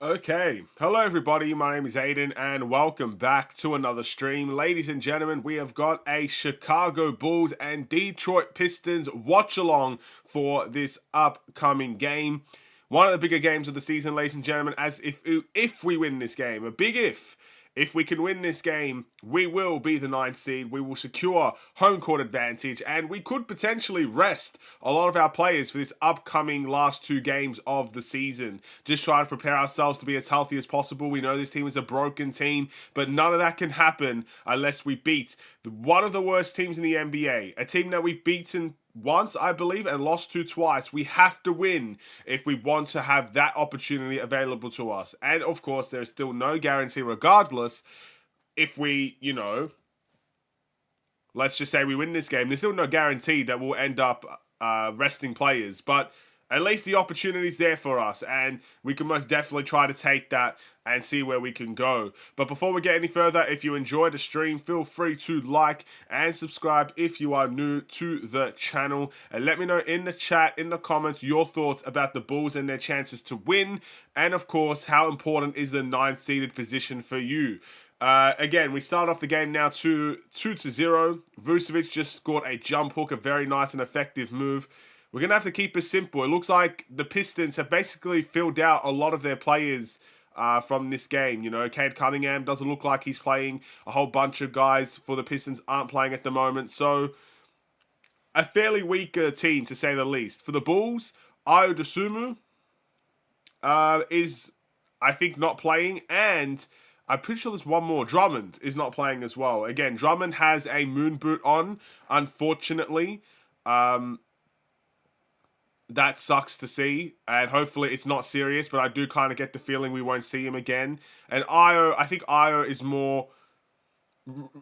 Okay, hello everybody, my name is Aiden and welcome back to another stream. Ladies and gentlemen, we have got a Chicago Bulls and Detroit Pistons watch-along for this upcoming game. One of the bigger games of the season, ladies and gentlemen, as if we win this game, a big if. If we can win this game, we will be the ninth seed. We will secure home court advantage, and we could potentially rest a lot of our players for this upcoming last two games of the season. Just try to prepare ourselves to be as healthy as possible. We know this team is a broken team, but none of that can happen unless we beat one of the worst teams in the NBA, a team that we've beaten once, I believe, and lost to twice. We have to win if we want to have that opportunity available to us. And of course, there's still no guarantee, regardless, if we, let's just say we win this game, there's still no guarantee that we'll end up resting players. But at least the opportunity's there for us, and we can most definitely try to take that and see where we can go. But before we get any further, if you enjoyed the stream, feel free to like and subscribe if you are new to the channel. And let me know in the chat, in the comments, your thoughts about the Bulls and their chances to win. And of course, how important is the 9th-seeded position for you? Again, we start off the game now 2-0. Vucevic just scored a jump hook, a very nice and effective move. We're going to have to keep it simple. It looks like the Pistons have basically filled out a lot of their players from this game. Cade Cunningham doesn't look like he's playing. A whole bunch of guys for the Pistons aren't playing at the moment. So, a fairly weak team, to say the least. For the Bulls, Ayo Dosunmu is, I think, not playing. And I'm pretty sure there's one more. Drummond is not playing as well. Again, Drummond has a moon boot on, unfortunately. That sucks to see, and hopefully it's not serious, but I do kind of get the feeling we won't see him again. And I think Ayo is more...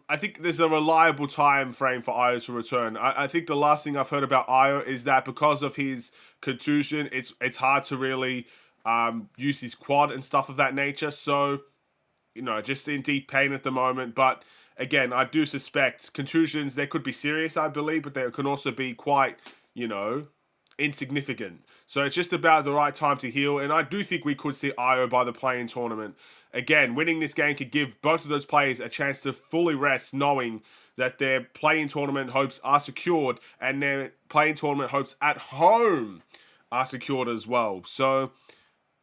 I think there's a reliable time frame for Ayo to return. I think the last thing I've heard about Ayo is that because of his contusion, it's hard to really use his quad and stuff of that nature. So, just in deep pain at the moment. But again, I do suspect contusions, they could be serious, I believe, but they can also be quite, insignificant. So it's just about the right time to heal, and I do think we could see Ayo by the play-in tournament. Again, winning this game could give both of those players a chance to fully rest, knowing that their play-in tournament hopes are secured, and their play-in tournament hopes at home are secured as well. So,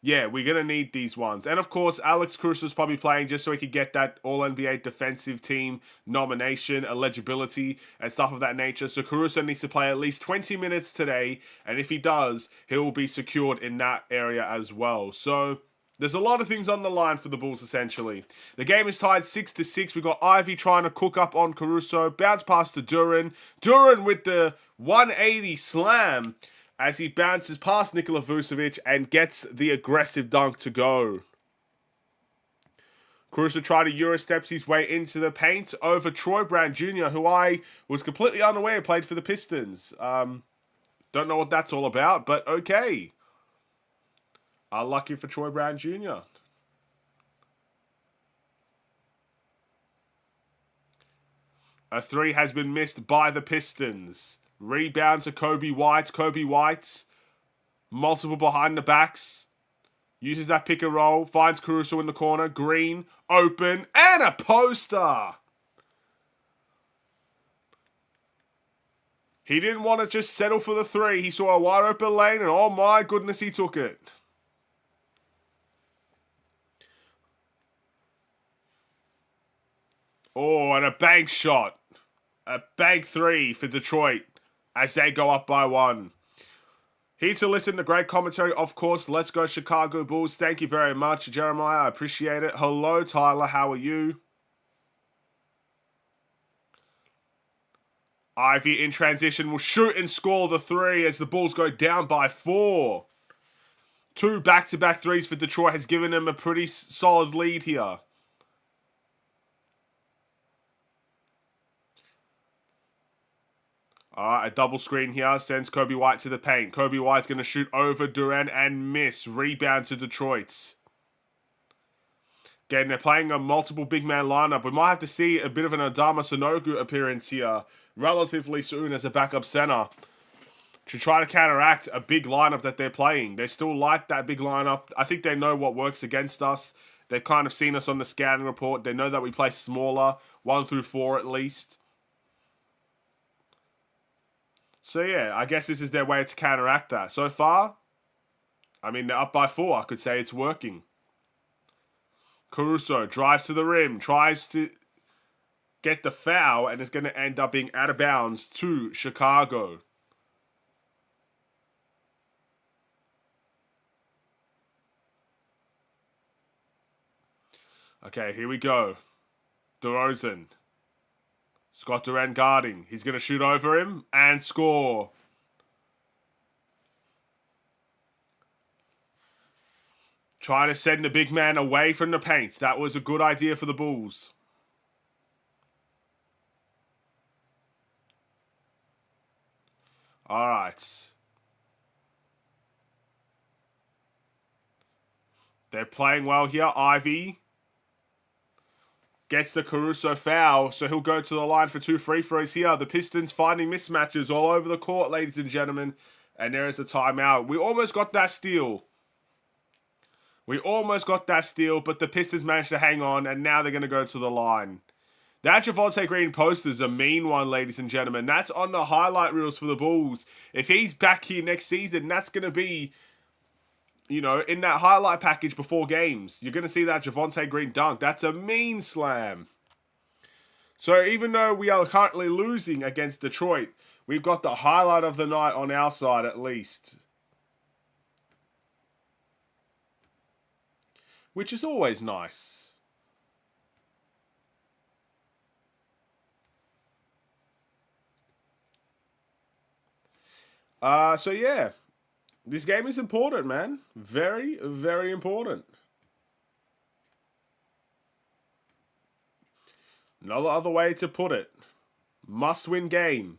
yeah, we're going to need these ones. And, of course, Alex Caruso's probably playing just so he could get that All-NBA defensive team nomination, eligibility, and stuff of that nature. So Caruso needs to play at least 20 minutes today. And if he does, he will be secured in that area as well. So there's a lot of things on the line for the Bulls, essentially. The game is tied 6-6. We've got Ivy trying to cook up on Caruso. Bounce pass to Duran. Duran with the 180 slam as he bounces past Nikola Vucevic and gets the aggressive dunk to go. Caruso tried to Eurosteps his way into the paint over Troy Brown Jr., who I was completely unaware played for the Pistons. Don't know what that's all about, but okay. Lucky for Troy Brown Jr. A three has been missed by the Pistons. Rebound to Kobe White. Kobe White, multiple behind the backs. Uses that pick and roll. Finds Caruso in the corner. Green, open, and a poster. He didn't want to just settle for the three. He saw a wide open lane, and oh my goodness, he took it. Oh, and a bank shot. A bank three for Detroit as they go up by one. Here to listen to great commentary, of course. Let's go Chicago Bulls. Thank you very much, Jeremiah. I appreciate it. Hello, Tyler. How are you? Ivy in transition will shoot and score the three as the Bulls go down by 4. 2 back-to-back threes for Detroit has given them a pretty solid lead here. Alright, a double screen here sends Kobe White to the paint. Kobe White's going to shoot over Durant and miss. Rebound to Detroit. Again, they're playing a multiple big man lineup. We might have to see a bit of an Adama Sanogo appearance here relatively soon as a backup center. to try to counteract a big lineup that they're playing. They still like that big lineup. I think they know what works against us. They've kind of seen us on the scouting report. They know that we play smaller, 1 through 4 at least. So yeah, I guess this is their way to counteract that. So far, I mean, they're up by 4. I could say it's working. Caruso drives to the rim, tries to get the foul, and is going to end up being out of bounds to Chicago. Okay, here we go. DeRozan. Scott Durant guarding. He's going to shoot over him and score. Trying to send the big man away from the paint. That was a good idea for the Bulls. All right. They're playing well here. Ivy gets the Caruso foul, so he'll go to the line for 2 free throws here. The Pistons finding mismatches all over the court, ladies and gentlemen. And there is a timeout. We almost got that steal. But the Pistons managed to hang on, and now they're going to go to the line. That Javonte Green poster is a mean one, ladies and gentlemen. That's on the highlight reels for the Bulls. If he's back here next season, that's going to be, in that highlight package before games. You're going to see that Javonte Green dunk. That's a mean slam. So even though we are currently losing against Detroit, we've got the highlight of the night on our side at least. Which is always nice. So yeah, this game is important, man. Very, very important. No other way to put it. Must-win game.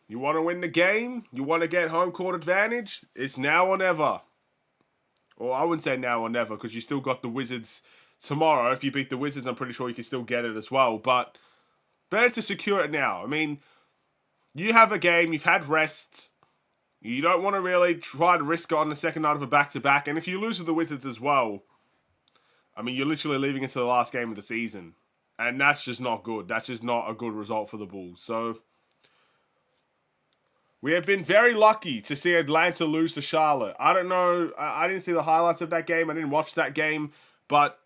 You want to win the game? You want to get home court advantage? It's now or never. Or I wouldn't say now or never, because you still got the Wizards tomorrow. If you beat the Wizards, I'm pretty sure you can still get it as well. But better to secure it now. I mean, you have a game, you've had rest. You don't want to really try to risk it on the second night of a back-to-back. And if you lose to the Wizards as well, I mean, you're literally leaving it to the last game of the season. And that's just not good. That's just not a good result for the Bulls. So we have been very lucky to see Atlanta lose to Charlotte. I don't know. I didn't see the highlights of that game. I didn't watch that game. But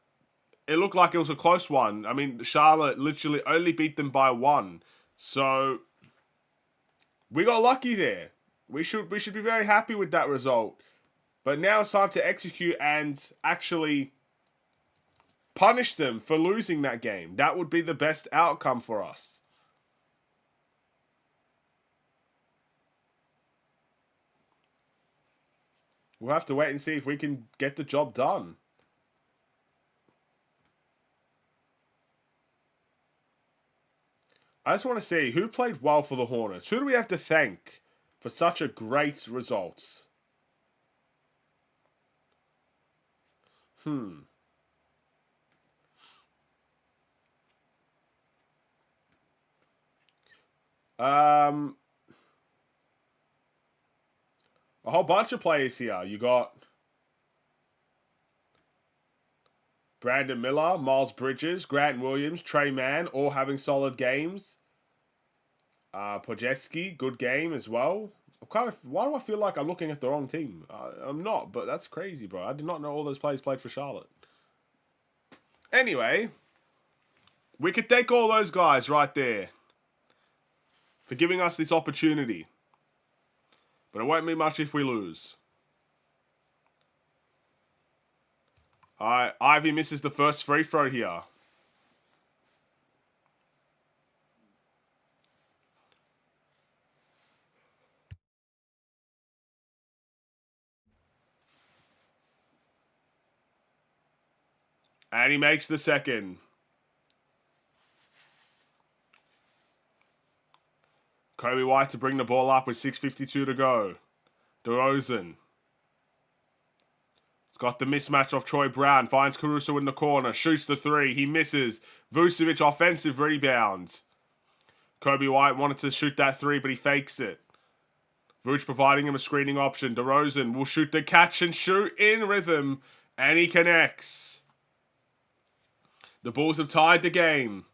it looked like it was a close one. I mean, Charlotte literally only beat them by 1. So we got lucky there. We should be very happy with that result. But now it's time to execute and actually punish them for losing that game. That would be the best outcome for us. We'll have to wait and see if we can get the job done. I just want to see who played well for the Hornets. Who do we have to thank for such a great result? A whole bunch of players here. You got Brandon Miller, Miles Bridges, Grant Williams, Trey Mann, all having solid games. Pojetski, good game as well. Why do I feel like I'm looking at the wrong team? I'm not, but that's crazy, bro. I did not know all those players played for Charlotte. Anyway, we could thank all those guys right there for giving us this opportunity. But it won't mean much if we lose. Alright, Ivy misses the first free throw here. And he makes the second. Kobe White to bring the ball up with 6:52 to go. DeRozan. It's got the mismatch of Troy Brown. Finds Caruso in the corner. Shoots the 3. He misses. Vucevic offensive rebound. Kobe White wanted to shoot that three, but he fakes it. Vooch providing him a screening option. DeRozan will shoot the catch and shoot in rhythm, and he connects. The Bulls have tied the game.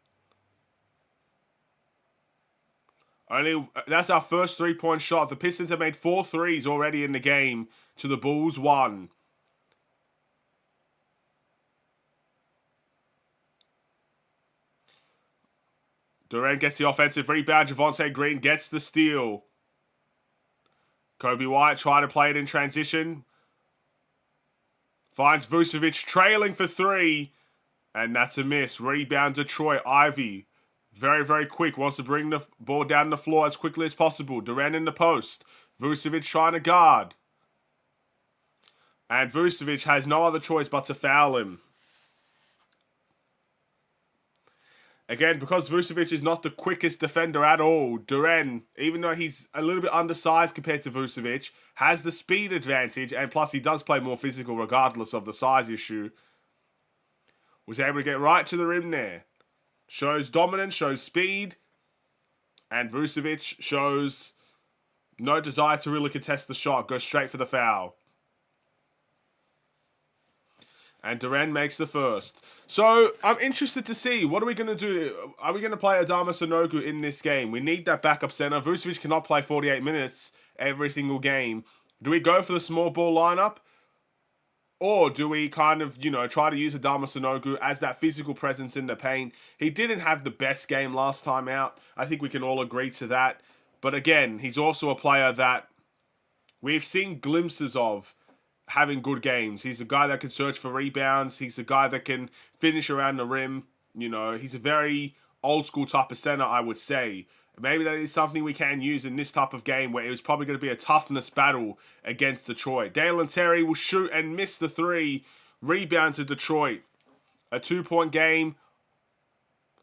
That's our first three-point shot. The Pistons have made 4 threes already in the game to the Bulls 1. Durant gets the offensive rebound. Javonte Green gets the steal. Kobe White trying to play it in transition. Finds Vucevic trailing for 3. And that's a miss. Rebound Detroit. Ivy. Very, very quick. Wants to bring the ball down the floor as quickly as possible. Durant in the post. Vucevic trying to guard. And Vucevic has no other choice but to foul him. Again, because Vucevic is not the quickest defender at all, Durant, even though he's a little bit undersized compared to Vucevic, has the speed advantage, and plus he does play more physical regardless of the size issue. Was able to get right to the rim there. Shows dominance, shows speed, and Vucevic shows no desire to really contest the shot, goes straight for the foul. And Durant makes the first. So, I'm interested to see, what are we going to do? Are we going to play Adama Sanogo in this game? We need that backup center. Vucevic cannot play 48 minutes every single game. Do we go for the small ball lineup? Or do we kind of, try to use Adama Sanogo as that physical presence in the paint? He didn't have the best game last time out. I think we can all agree to that. But again, he's also a player that we've seen glimpses of having good games. He's a guy that can search for rebounds. He's a guy that can finish around the rim. He's a very old school type of center, I would say. Maybe that is something we can use in this type of game where it was probably going to be a toughness battle against Detroit. Dalen Terry will shoot and miss the 3. Rebound to Detroit. A 2-point game.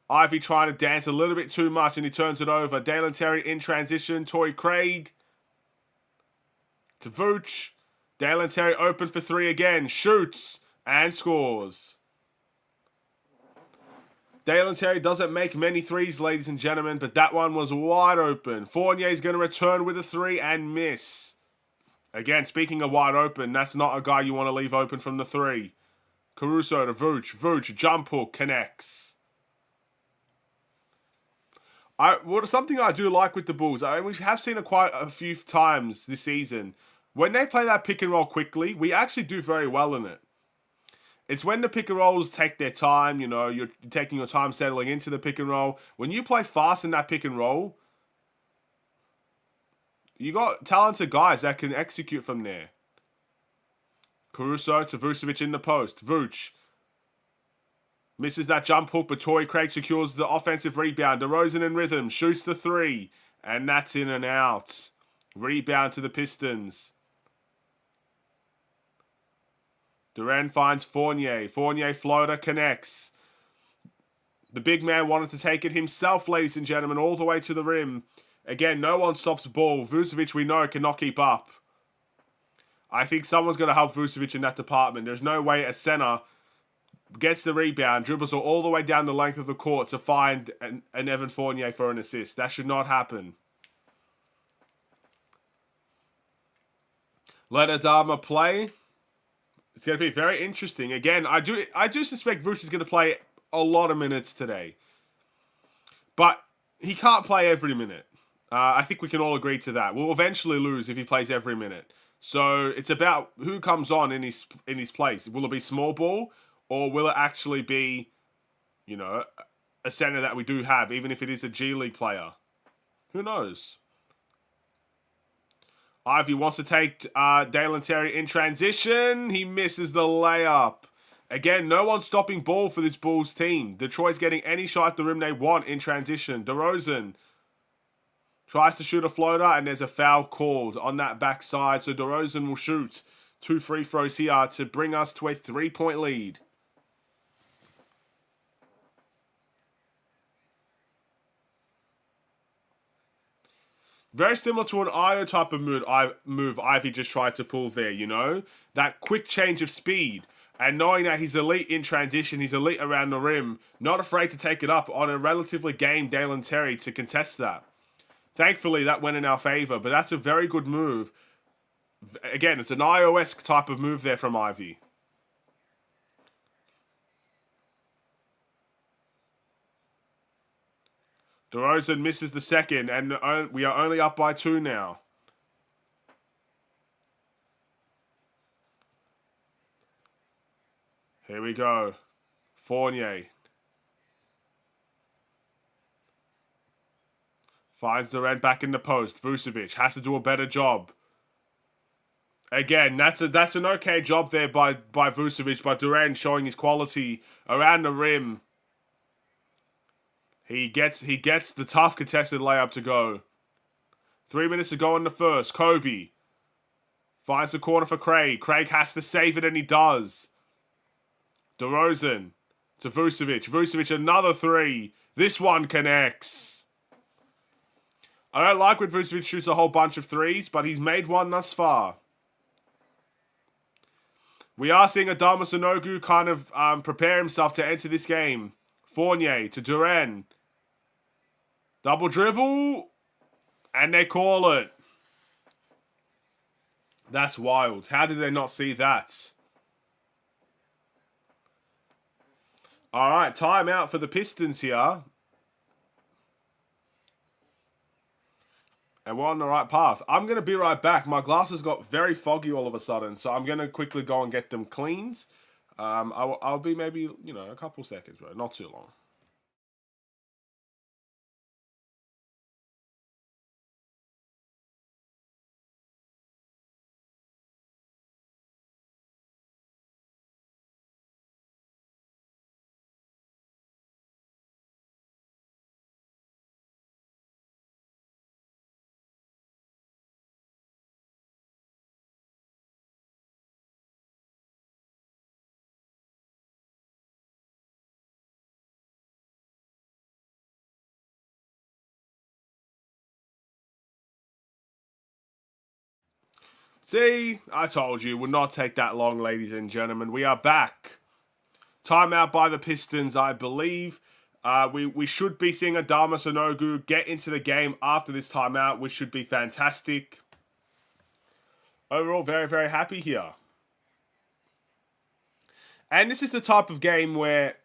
Ivy trying to dance a little bit too much and he turns it over. Dalen Terry in transition. Torrey Craig to Vooch. Dalen Terry open for 3 again. Shoots and scores. Dalen Terry doesn't make many threes, ladies and gentlemen, but that one was wide open. Fournier's going to return with a 3 and miss. Again, speaking of wide open, that's not a guy you want to leave open from the 3. Caruso to Vooch. Vooch, jump hook, connects. Something I do like with the Bulls, we have seen it quite a few times this season. When they play that pick and roll quickly, we actually do very well in it. It's when the pick and rolls take their time, you're taking your time settling into the pick and roll. When you play fast in that pick and roll, you got talented guys that can execute from there. Caruso to Vucevic in the post. Vooch misses that jump hook, but Torrey Craig secures the offensive rebound. DeRozan in rhythm, shoots the 3, and that's in and out. Rebound to the Pistons. Durant finds Fournier. Fournier floater connects. The big man wanted to take it himself, ladies and gentlemen, all the way to the rim. Again, no one stops the ball. Vucevic, we know, cannot keep up. I think someone's going to help Vucevic in that department. There's no way a center gets the rebound, dribbles all the way down the length of the court to find an Evan Fournier for an assist. That should not happen. Let Adama play. It's going to be very interesting. Again, I do suspect Vooch is going to play a lot of minutes today. But he can't play every minute. I think we can all agree to that. We'll eventually lose if he plays every minute. So it's about who comes on in his place. Will it be small ball? Or will it actually be, a center that we do have, even if it is a G League player? Who knows? Ivy wants to take Dalen Terry in transition. He misses the layup. Again, no one stopping ball for this Bulls team. Detroit's getting any shot at the rim they want in transition. DeRozan tries to shoot a floater, and there's a foul called on that backside. So DeRozan will shoot 2 free throws here to bring us to a 3-point lead. Very similar to an IO type of move Ivy just tried to pull there, That quick change of speed. And knowing that he's elite in transition, he's elite around the rim, not afraid to take it up on a relatively game Dalen Terry to contest that. Thankfully, that went in our favour, but that's a very good move. Again, it's an iOS type of move there from Ivy. DeRozan misses the second, and we are only up by 2 now. Here we go. Fournier. Finds Durant back in the post. Vucevic has to do a better job. Again, that's an okay job there by Vucevic, by Durant showing his quality around the rim. He gets the tough contested layup to go. 3 minutes to go in the first. Kobe finds the corner for Craig. Craig has to save it, and he does. DeRozan to Vucevic. Vucevic, another 3. This one connects. I don't like when Vucevic shoots a whole bunch of 3s, but he's made one thus far. We are seeing Adama Sanogo kind of prepare himself to enter this game. Fournier to Durant. Double dribble. And they call it. That's wild. How did they not see that? Alright, timeout for the Pistons here. And we're on the right path. I'm going to be right back. My glasses got very foggy all of a sudden, so I'm going to quickly go and get them cleaned. I'll be maybe, a couple seconds, bro. Not too long. See, I told you, it would not take that long, ladies and gentlemen. We are back. Timeout by the Pistons, I believe. We should be seeing Adama Sanogo get into the game after this timeout, which should be fantastic. Overall, very, very happy here. And this is the type of game where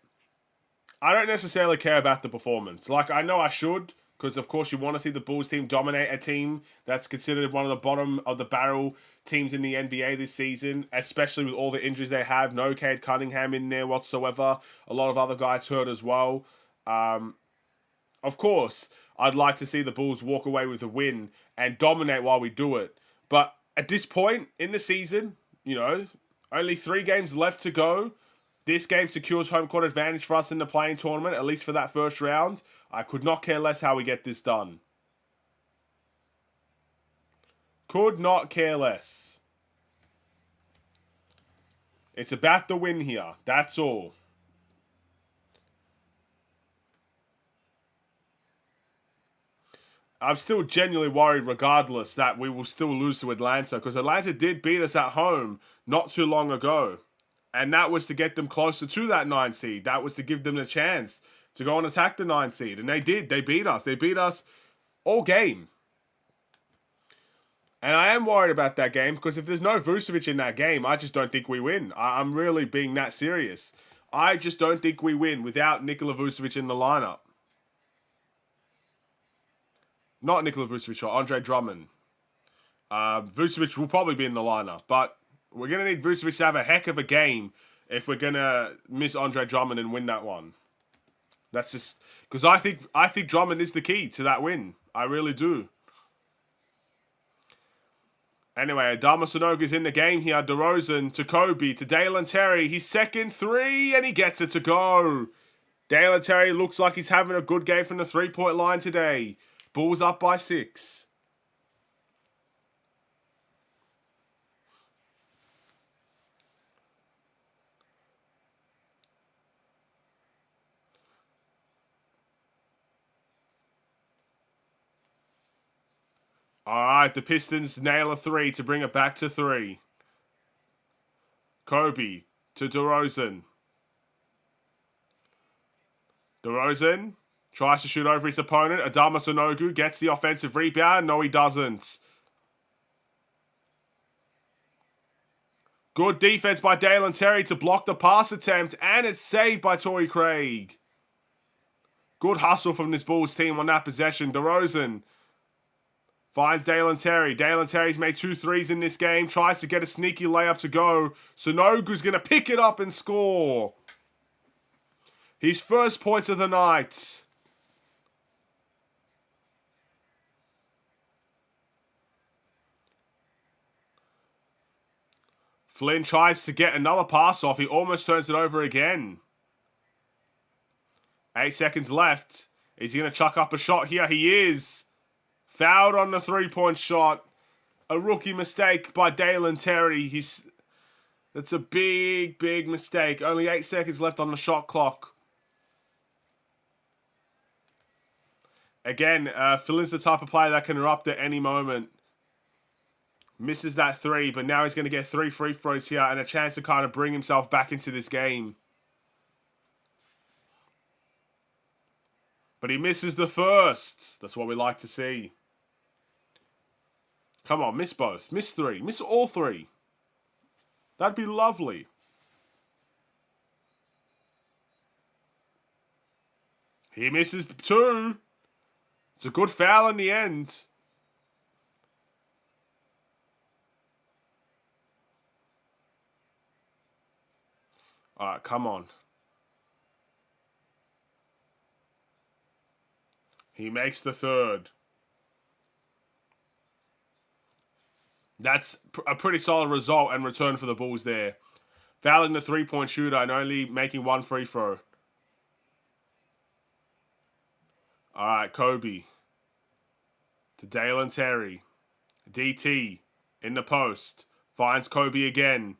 I don't necessarily care about the performance. Like, I know I should, because of course you want to see the Bulls team dominate a team that's considered one of the bottom of the barrel teams in the NBA this season, especially with all the injuries they have. No Cade Cunningham in there whatsoever. A lot of other guys hurt as well. Of course, I'd like to see the Bulls walk away with a win and dominate while we do it. But at this point in the season, only 3 games left to go. This game secures home court advantage for us in the playing tournament, at least for that first round. I could not care less how we get this done. Could not care less. It's about the win here. That's all. I'm still genuinely worried regardless that we will still lose to Atlanta, because Atlanta did beat us at home not too long ago. And that was to get them closer to that 9 seed. That was to give them a chance to go and attack the 9 seed. And they did. They beat us. They beat us all game. And I am worried about that game, because if there's no Vucevic in that game, I just don't think we win. I'm really being that serious. I just don't think we win without Nikola Vucevic in the lineup. Not Nikola Vucevic, or Andre Drummond. Vucevic will probably be in the lineup, but we're going to need Vucevic to have a heck of a game if we're going to miss Andre Drummond and win that one. That's just because I think Drummond is the key to that win. I really do. Anyway, Adama Sanogo's in the game here. DeRozan to Kobe to Dalen Terry. His second 3, and he gets it to go. Dalen Terry looks like he's having a good game from the 3-point line today. Bulls up by 6. Alright, the Pistons nail a 3 to bring it back to 3. Kobe to DeRozan. DeRozan tries to shoot over his opponent. Adama Sanogo gets the offensive rebound. No, he doesn't. Good defense by Dalen Terry to block the pass attempt, and it's saved by Torrey Craig. Good hustle from this Bulls team on that possession. DeRozan finds Dalen Terry. Dalen Terry's made 2 threes in this game. Tries to get a sneaky layup to go. Sanogo's going to pick it up and score. His first points of the night. Flynn tries to get another pass off. He almost turns it over again. 8 seconds left. Is he going to chuck up a shot here? He is. Fouled on the 3-point shot. A rookie mistake by Dalen Terry. That's a big, big mistake. Only 8 seconds left on the shot clock. Again, Flynn's the type of player that can erupt at any moment. Misses that 3, but now he's going to get 3 free throws here and a chance to kind of bring himself back into this game. But he misses the first. That's what we like to see. Come on, miss both. Miss 3. Miss all 3. That'd be lovely. He misses 2. It's a good foul in the end. Alright, come on. He makes the 3rd. That's a pretty solid result and return for the Bulls there. Fouling the 3-point shooter and only making 1 free throw. Alright, Kobe. To Dalen Terry. DT in the post. Finds Kobe again.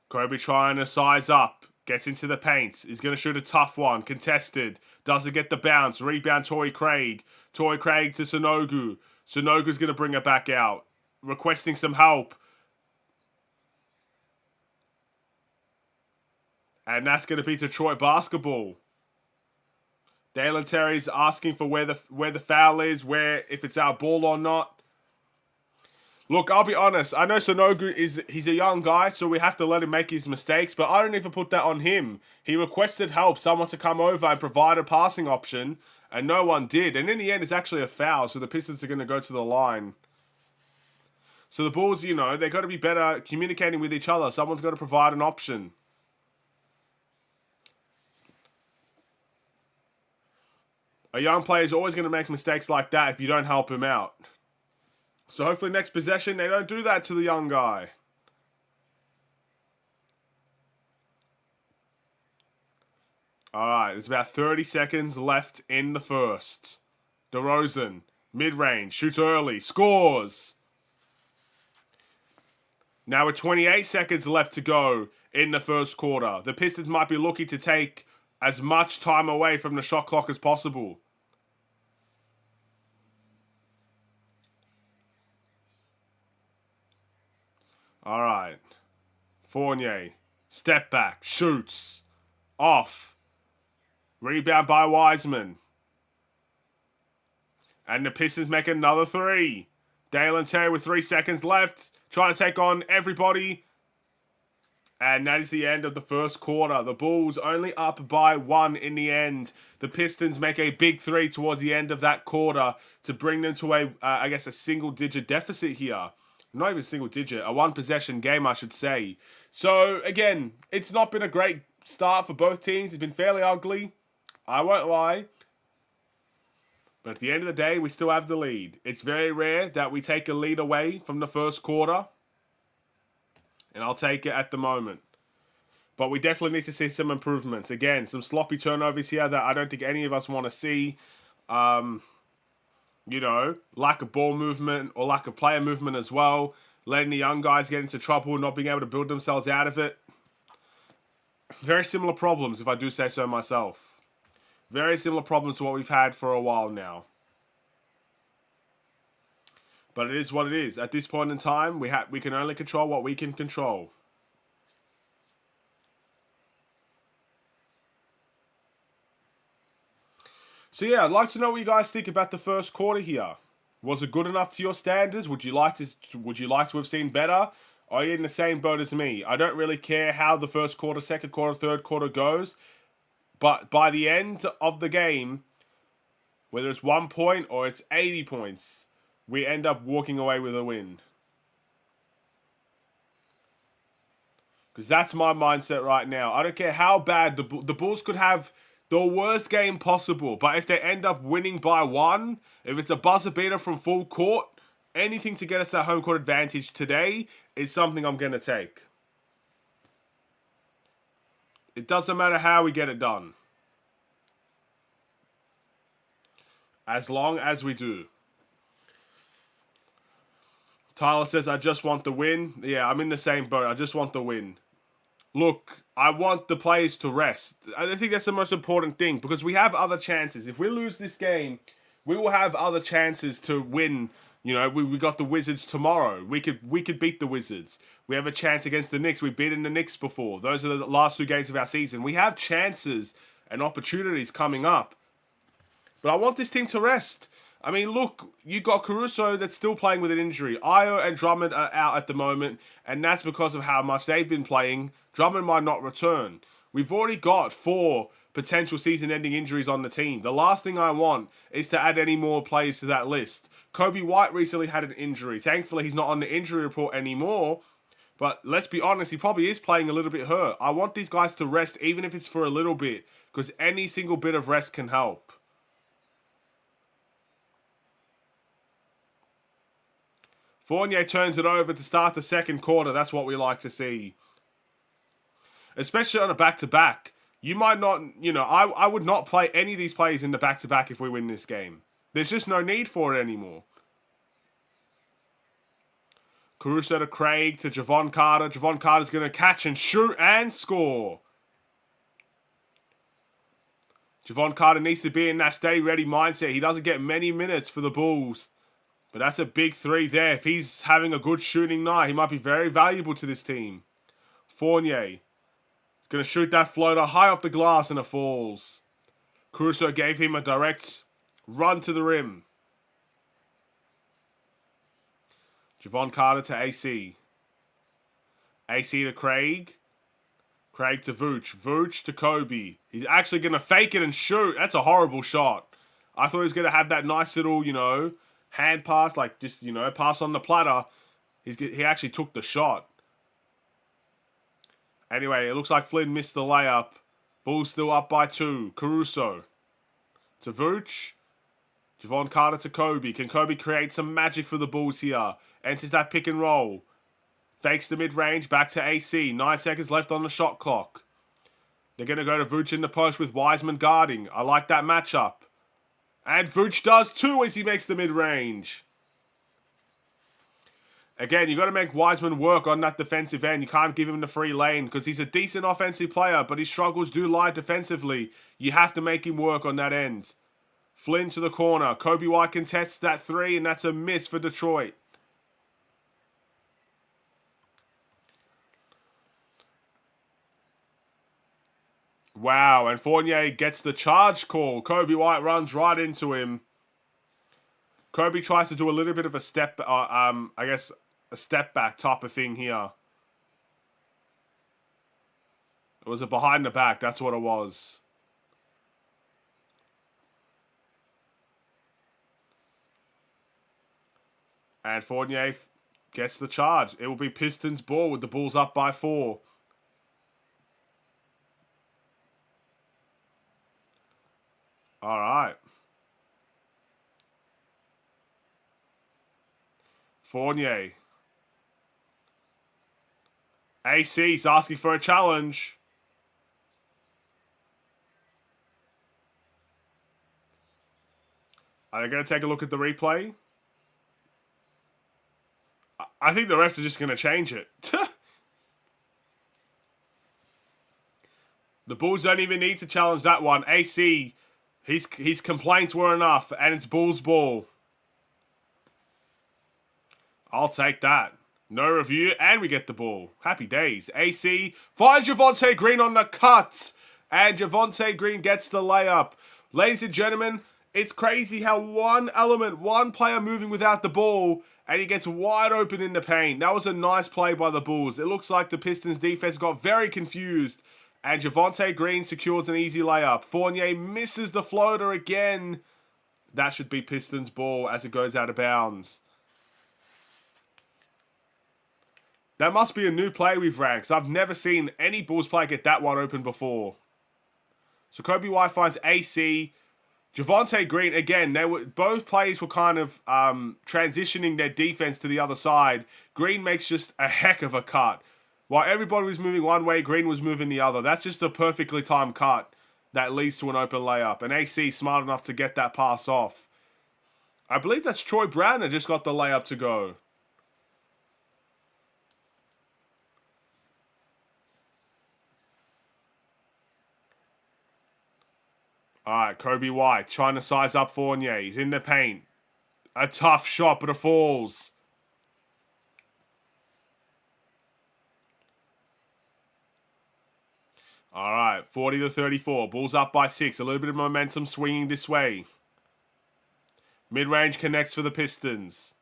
Kobe trying to size up. Gets into the paint. He's going to shoot a tough one. Contested. Doesn't get the bounce. Rebound Torrey Craig. Torrey Craig to Sanogo. Sanogo's going to bring it back out. Requesting some help. And that's going to be Detroit basketball. Dalen Terry's asking for where the foul is, if it's our ball or not. Look, I'll be honest. I know Sanogo he's a young guy, so we have to let him make his mistakes, but I don't even put that on him. He requested help, someone to come over and provide a passing option, and no one did. And in the end, it's actually a foul, so the Pistons are going to go to the line. So the Bulls, they've got to be better communicating with each other. Someone's got to provide an option. A young player is always going to make mistakes like that if you don't help him out. So hopefully next possession, they don't do that to the young guy. Alright, there's about 30 seconds left in the first. DeRozan, mid-range, shoots early, scores. Now with 28 seconds left to go in the first quarter, the Pistons might be looking to take as much time away from the shot clock as possible. Alright. Fournier. Step back. Shoots. Off. Rebound by Wiseman. And the Pistons make another 3. Dalen Terry with 3 seconds left. Trying to take on everybody. And that is the end of the first quarter. The Bulls only up by 1 in the end. The Pistons make a big 3 towards the end of that quarter to bring them to a single-digit deficit here. Not even single digit, a 1-possession game, I should say. So, again, it's not been a great start for both teams. It's been fairly ugly. I won't lie. But at the end of the day, we still have the lead. It's very rare that we take a lead away from the first quarter. And I'll take it at the moment. But we definitely need to see some improvements. Again, some sloppy turnovers here that I don't think any of us want to see. Lack of ball movement or lack of player movement as well. Letting the young guys get into trouble, not being able to build themselves out of it. Very similar problems, if I do say so myself. Very similar problems to what we've had for a while now. But it is what it is. At this point in time, we can only control what we can control. So yeah, I'd like to know what you guys think about the first quarter here. Was it good enough to your standards? Would you like to have seen better? Are you in the same boat as me? I don't really care how the first quarter, second quarter, third quarter goes, but by the end of the game, whether it's 1 point or it's 80 points, we end up walking away with a win. Because that's my mindset right now. I don't care how bad the Bulls could have the worst game possible, but if they end up winning by one, if it's a buzzer beater from full court, anything to get us that home court advantage today is something I'm going to take. It doesn't matter how we get it done. As long as we do. Tyler says, I just want the win. Yeah, I'm in the same boat. I just want the win. Look, I want the players to rest. I think that's the most important thing because we have other chances. If we lose this game, we will have other chances to win. You know, we got the Wizards tomorrow. We could beat the Wizards. We have a chance against the Knicks. We've beaten the Knicks before. Those are the last 2 games of our season. We have chances and opportunities coming up. But I want this team to rest. I mean, look, you got Caruso that's still playing with an injury. Io and Drummond are out at the moment, and that's because of how much they've been playing. Drummond might not return. We've already got 4 potential season-ending injuries on the team. The last thing I want is to add any more players to that list. Kobe White recently had an injury. Thankfully, he's not on the injury report anymore. But let's be honest, he probably is playing a little bit hurt. I want these guys to rest, even if it's for a little bit, because any single bit of rest can help. Fournier turns it over to start the second quarter. That's what we like to see. Especially on a back-to-back. You might not, I would not play any of these players in the back-to-back if we win this game. There's just no need for it anymore. Caruso to Craig to Javon Carter. Javon Carter's going to catch and shoot and score. Javon Carter needs to be in that stay-ready mindset. He doesn't get many minutes for the Bulls. But that's a big 3 there. If he's having a good shooting night, he might be very valuable to this team. Fournier is going to shoot that floater high off the glass and it falls. Caruso gave him a direct run to the rim. Javon Carter to AC. AC to Craig. Craig to Vooch. Vooch to Kobe. He's actually going to fake it and shoot. That's a horrible shot. I thought he was going to have that nice little, hand pass, like just, pass on the platter. He actually took the shot. Anyway, it looks like Flynn missed the layup. Bulls still up by 2. Caruso to Vooch. Javon Carter to Kobe. Can Kobe create some magic for the Bulls here? Enters that pick and roll. Fakes the mid-range, back to AC. 9 seconds left on the shot clock. They're going to go to Vooch in the post with Wiseman guarding. I like that matchup. And Vooch does too as he makes the mid-range. Again, you got to make Wiseman work on that defensive end. You can't give him the free lane because he's a decent offensive player, but his struggles do lie defensively. You have to make him work on that end. Flynn to the corner. Kobe White contests that 3, and that's a miss for Detroit. Wow, and Fournier gets the charge call. Kobe White runs right into him. Kobe tries to do a little bit of a step, a step back type of thing here. It was a behind the back, that's what it was. And Fournier gets the charge. It will be Pistons ball with the Bulls up by 4. All right. Fournier. AC's asking for a challenge. Are they going to take a look at the replay? I think the refs are just going to change it. The Bulls don't even need to challenge that one. AC, his complaints were enough, and it's Bulls ball. I'll take that. No review, and we get the ball. Happy days. AC finds Javonte Green on the cut, and Javonte Green gets the layup. Ladies and gentlemen, It's crazy how one player moving without the ball, and he gets wide open in the paint. That was a nice play by the Bulls. It looks like the Pistons defense got very confused, and Javonte Green secures an easy layup. Fournier misses the floater again. That should be Pistons ball as it goes out of bounds. That must be a new play we've ran, because I've never seen any Bulls player get that wide open before. So Kobe White finds AC. Javonte Green, again, both players were kind of transitioning their defense to the other side. Green makes just a heck of a cut. While everybody was moving one way, Green was moving the other. That's just a perfectly timed cut that leads to an open layup. And AC smart enough to get that pass off. I believe that's Troy Brown that just got the layup to go. Alright, Kobe White trying to size up Fournier. He's in the paint. A tough shot, but it falls. Alright, 40-34. Bulls up by 6. A little bit of momentum swinging this way. Mid-range connects for the Pistons.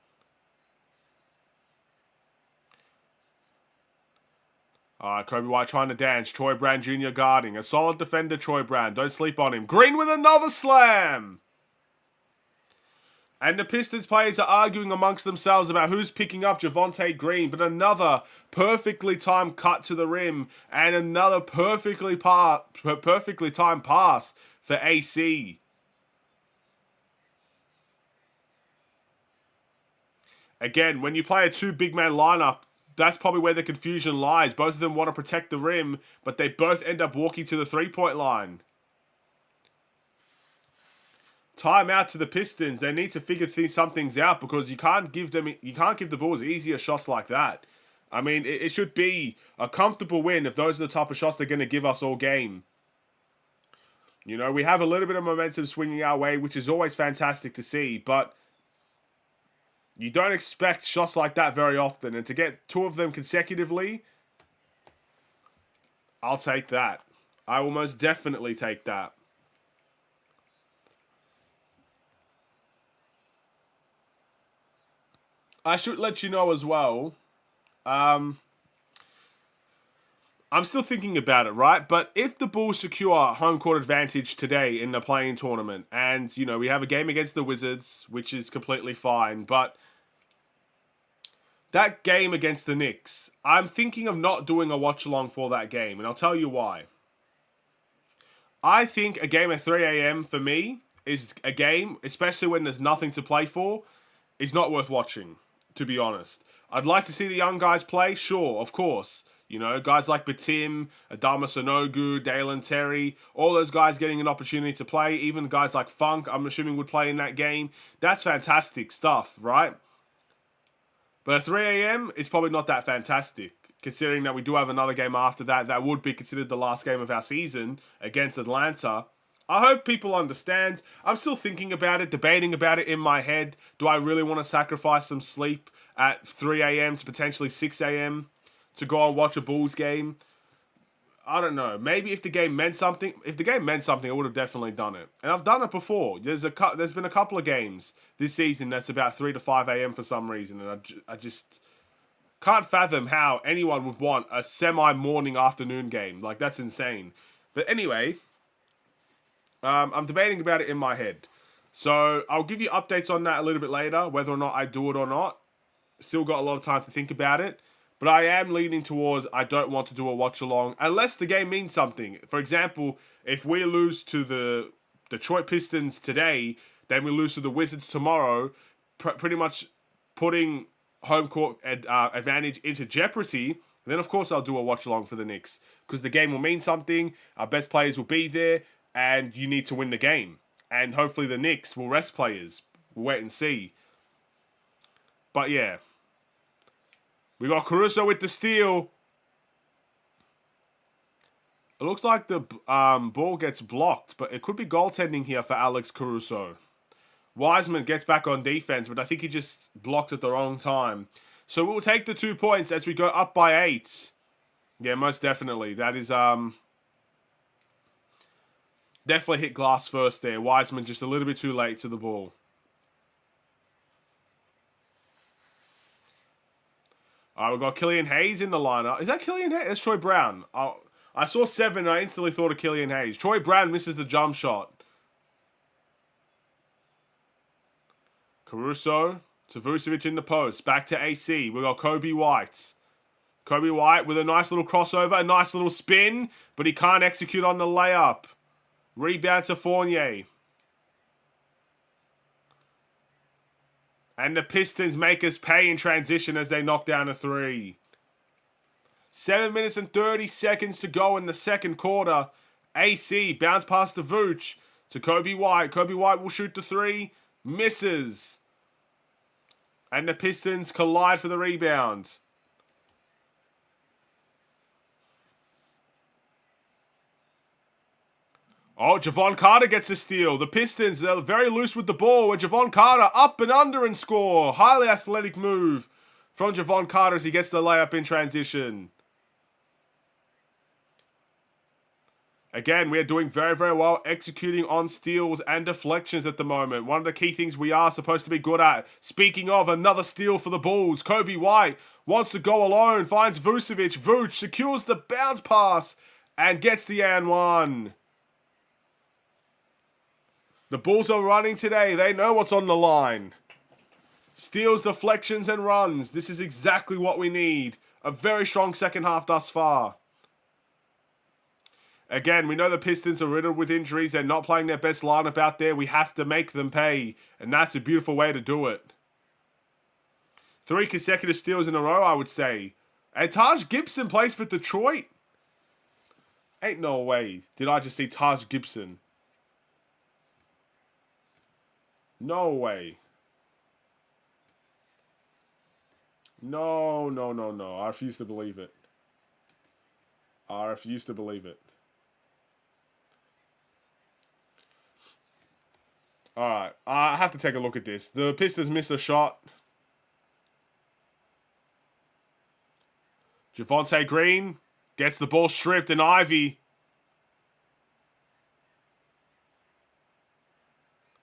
Kobe White trying to dance. Troy Brown Jr. guarding. A solid defender, Troy Brown. Don't sleep on him. Green with another slam. And the Pistons players are arguing amongst themselves about who's picking up Javonte Green. But another perfectly timed cut to the rim. And another perfectly timed pass for AC. Again, when you play a two big man lineup, that's probably where the confusion lies. Both of them want to protect the rim, but they both end up walking to the three-point line. Timeout to the Pistons. They need to figure some things out because you can't give the Bulls easier shots like that. I mean, it should be a comfortable win if those are the type of shots they're going to give us all game. You know, we have a little bit of momentum swinging our way, which is always fantastic to see, but you don't expect shots like that very often. And to get two of them consecutively, I'll take that. I will most definitely take that. I should let you know as well. I'm still thinking about it, right? But if the Bulls secure home court advantage today in the play-in tournament, and, you know, we have a game against the Wizards, which is completely fine, but that game against the Knicks, I'm thinking of not doing a watch-along for that game, and I'll tell you why. I think a game at 3 a.m. for me is a game, especially when there's nothing to play for, is not worth watching, to be honest. I'd like to see the young guys play, sure, of course. You know, guys like Batim, Adama Sonogu, Dalen Terry, all those guys getting an opportunity to play. Even guys like Funk, I'm assuming, would play in that game. That's fantastic stuff, right? But at 3 a.m., it's probably not that fantastic, considering that we do have another game after that. That would be considered the last game of our season against Atlanta. I hope people understand. I'm still thinking about it, debating about it in my head. Do I really want to sacrifice some sleep at 3 a.m. to potentially 6 a.m. to go and watch a Bulls game? I don't know. Maybe if the game meant something, I would have definitely done it. And I've done it before. There's been a couple of games this season that's about 3 to 5 a.m. for some reason, and I just can't fathom how anyone would want a semi-morning afternoon game. Like, that's insane. But anyway, I'm debating about it in my head. So I'll give you updates on that a little bit later, whether or not I do it or not. Still got a lot of time to think about it. But I am leaning towards I don't want to do a watch-along unless the game means something. For example, if we lose to the Detroit Pistons today, then we lose to the Wizards tomorrow, pretty much putting home court advantage into jeopardy, then of course I'll do a watch-along for the Knicks. Because the game will mean something, our best players will be there, and you need to win the game. And hopefully the Knicks will rest players. We'll wait and see. But yeah. We got Caruso with the steal. It looks like the ball gets blocked, but it could be goaltending here for Alex Caruso. Wiseman gets back on defense, but I think he just blocked at the wrong time. So we'll take the 2 points as we go up by 8. Yeah, most definitely. That is Definitely hit glass first there. Wiseman just a little bit too late to the ball. All right, we've got Killian Hayes in the lineup. Is that Killian Hayes? That's Troy Brown. I saw 7 and I instantly thought of Killian Hayes. Troy Brown misses the jump shot. Caruso to Vucevic in the post. Back to AC. We've got Kobe White. Kobe White with a nice little crossover, a nice little spin, but he can't execute on the layup. Rebound to Fournier. And the Pistons make us pay in transition as they knock down a 3. 7 minutes and 30 seconds to go in the second quarter. AC bounce past the Vooch to Kobe White. Kobe White will shoot the 3. Misses. And the Pistons collide for the rebound. Oh, Javon Carter gets a steal. The Pistons are very loose with the ball. With Javon Carter up and under and score. Highly athletic move from Javon Carter as he gets the layup in transition. Again, we are doing very, very well executing on steals and deflections at the moment. One of the key things we are supposed to be good at. Speaking of, another steal for the Bulls. Kobe White wants to go alone. Finds Vucevic. Vooch secures the bounce pass and gets the and one. The Bulls are running today. They know what's on the line. Steals, deflections, and runs. This is exactly what we need. A very strong second half thus far. Again, we know the Pistons are riddled with injuries. They're not playing their best lineup out there. We have to make them pay. And that's a beautiful way to do it. 3 consecutive steals in a row, I would say. And Taj Gibson plays for Detroit. Ain't no way. Did I just see Taj Gibson? No way. No. I refuse to believe it. I refuse to believe it. Alright, I have to take a look at this. The Pistons missed a shot. Javonte Green gets the ball stripped and Ivy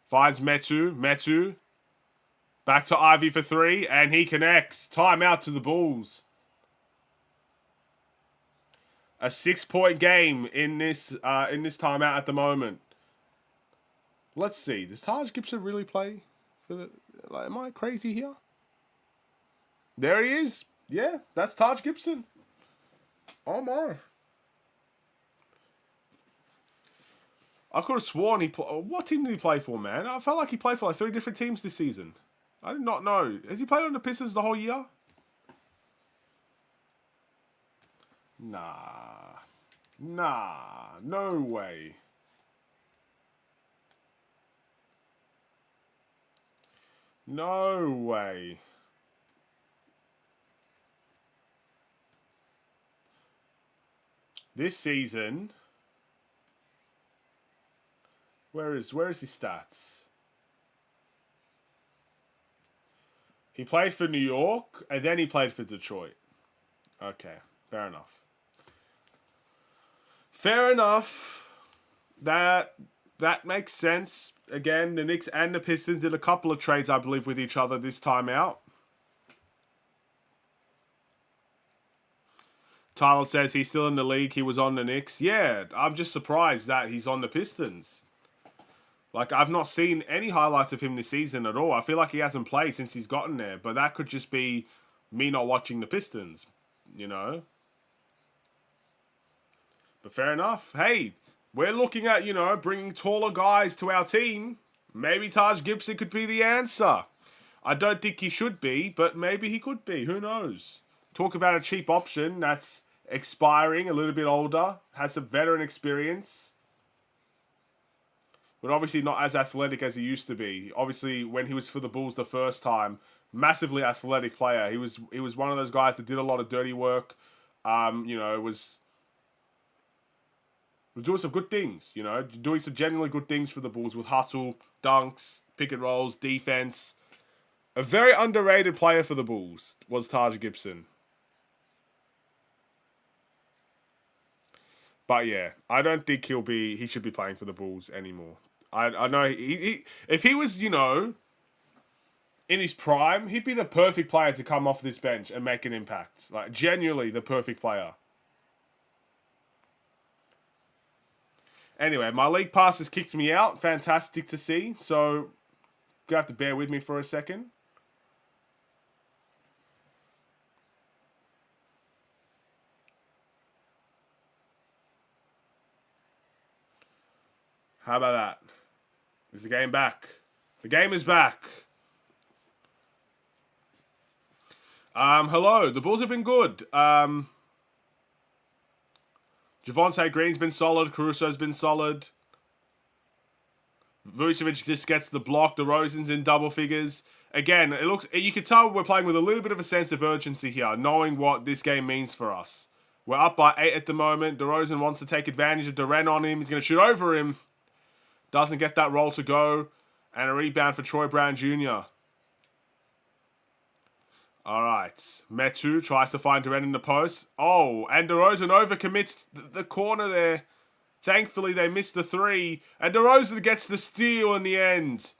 finds Metu. Back to Ivy for 3, and he connects. Timeout to the Bulls. A 6-point game in this timeout at the moment. Let's see. Does Taj Gibson really play for the? Like, am I crazy here? There he is. Yeah, that's Taj Gibson. Oh my. I could have sworn what team did he play for, man? I felt like he played for like 3 different teams this season. I did not know. Has he played on the Pistons the whole year? Nah. No way. No way. This season... Where is his stats? He played for New York, and then he played for Detroit. Okay, fair enough. Fair enough. That makes sense. Again, the Knicks and the Pistons did a couple of trades, I believe, with each other this time out. Tyler says he's still in the league. He was on the Knicks. Yeah, I'm just surprised that he's on the Pistons. Like, I've not seen any highlights of him this season at all. I feel like he hasn't played since he's gotten there. But that could just be me not watching the Pistons, you know? But fair enough. Hey, we're looking at, bringing taller guys to our team. Maybe Taj Gibson could be the answer. I don't think he should be, but maybe he could be. Who knows? Talk about a cheap option that's expiring, a little bit older, has some veteran experience. But obviously not as athletic as he used to be. Obviously, when he was for the Bulls the first time, massively athletic player. He was one of those guys that did a lot of dirty work. Was doing some good things. Doing some genuinely good things for the Bulls with hustle, dunks, pick and rolls, defense. A very underrated player for the Bulls was Taj Gibson. But yeah, I don't think he should be playing for the Bulls anymore. I know if he was, in his prime, he'd be the perfect player to come off this bench and make an impact. Like, genuinely the perfect player. Anyway, my league pass has kicked me out. Fantastic to see. So, you have to bear with me for a second. How about that? Is the game back? The game is back. Hello. The Bulls have been good. Javonte Green's been solid. Caruso's been solid. Vucevic just gets the block. DeRozan's in double figures. Again, you can tell we're playing with a little bit of a sense of urgency here, knowing what this game means for us. We're up by 8 at the moment. DeRozan wants to take advantage of Duren on him. He's going to shoot over him. Doesn't get that roll to go. And a rebound for Troy Brown Jr. Alright. Metu tries to find Duren in the post. Oh, and DeRozan overcommits the corner there. Thankfully, they missed the 3. And DeRozan gets the steal in the end.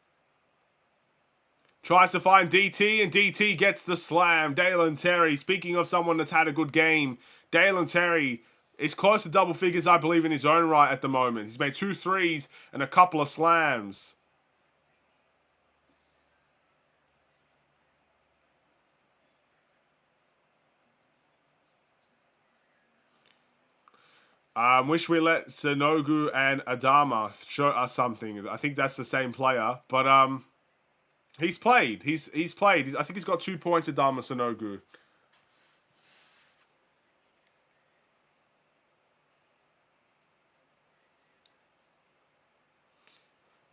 Tries to find DT, and DT gets the slam. Dalen Terry, speaking of someone that's had a good game, Dalen Terry is close to double figures, I believe, in his own right at the moment. He's made 2 threes and a couple of slams. Wish we let Sanogu and Adama show us something. I think that's the same player, but he's played. He's played. I think he's got 2 points. Adama Sanogu.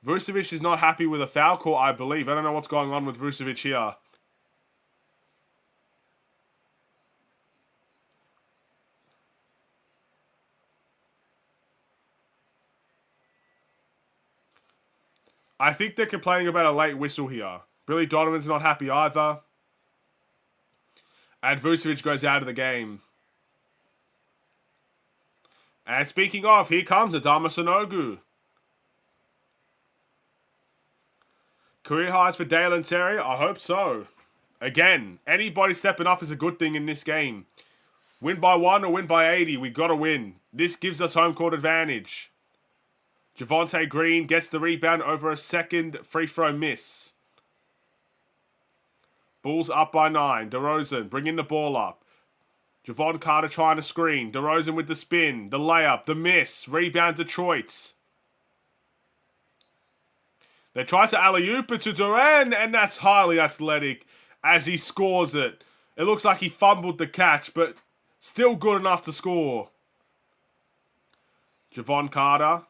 Vucevic is not happy with a foul call, I believe. I don't know what's going on with Vucevic here. I think they're complaining about a late whistle here. Billy Donovan's not happy either. And Vucevic goes out of the game. And speaking of, here comes Adama Sanogu. Career highs for Dalen Terry? I hope so. Again, anybody stepping up is a good thing in this game. Win by 1 or win by 80, we got to win. This gives us home court advantage. Javonte Green gets the rebound over a second free throw miss. Bulls up by 9. DeRozan bringing the ball up. Javon Carter trying to screen. DeRozan with the spin, the layup, the miss. Rebound Detroit. They try to alley-oop it to Duren, and that's highly athletic as he scores it. It looks like he fumbled the catch, but still good enough to score. Javon Carter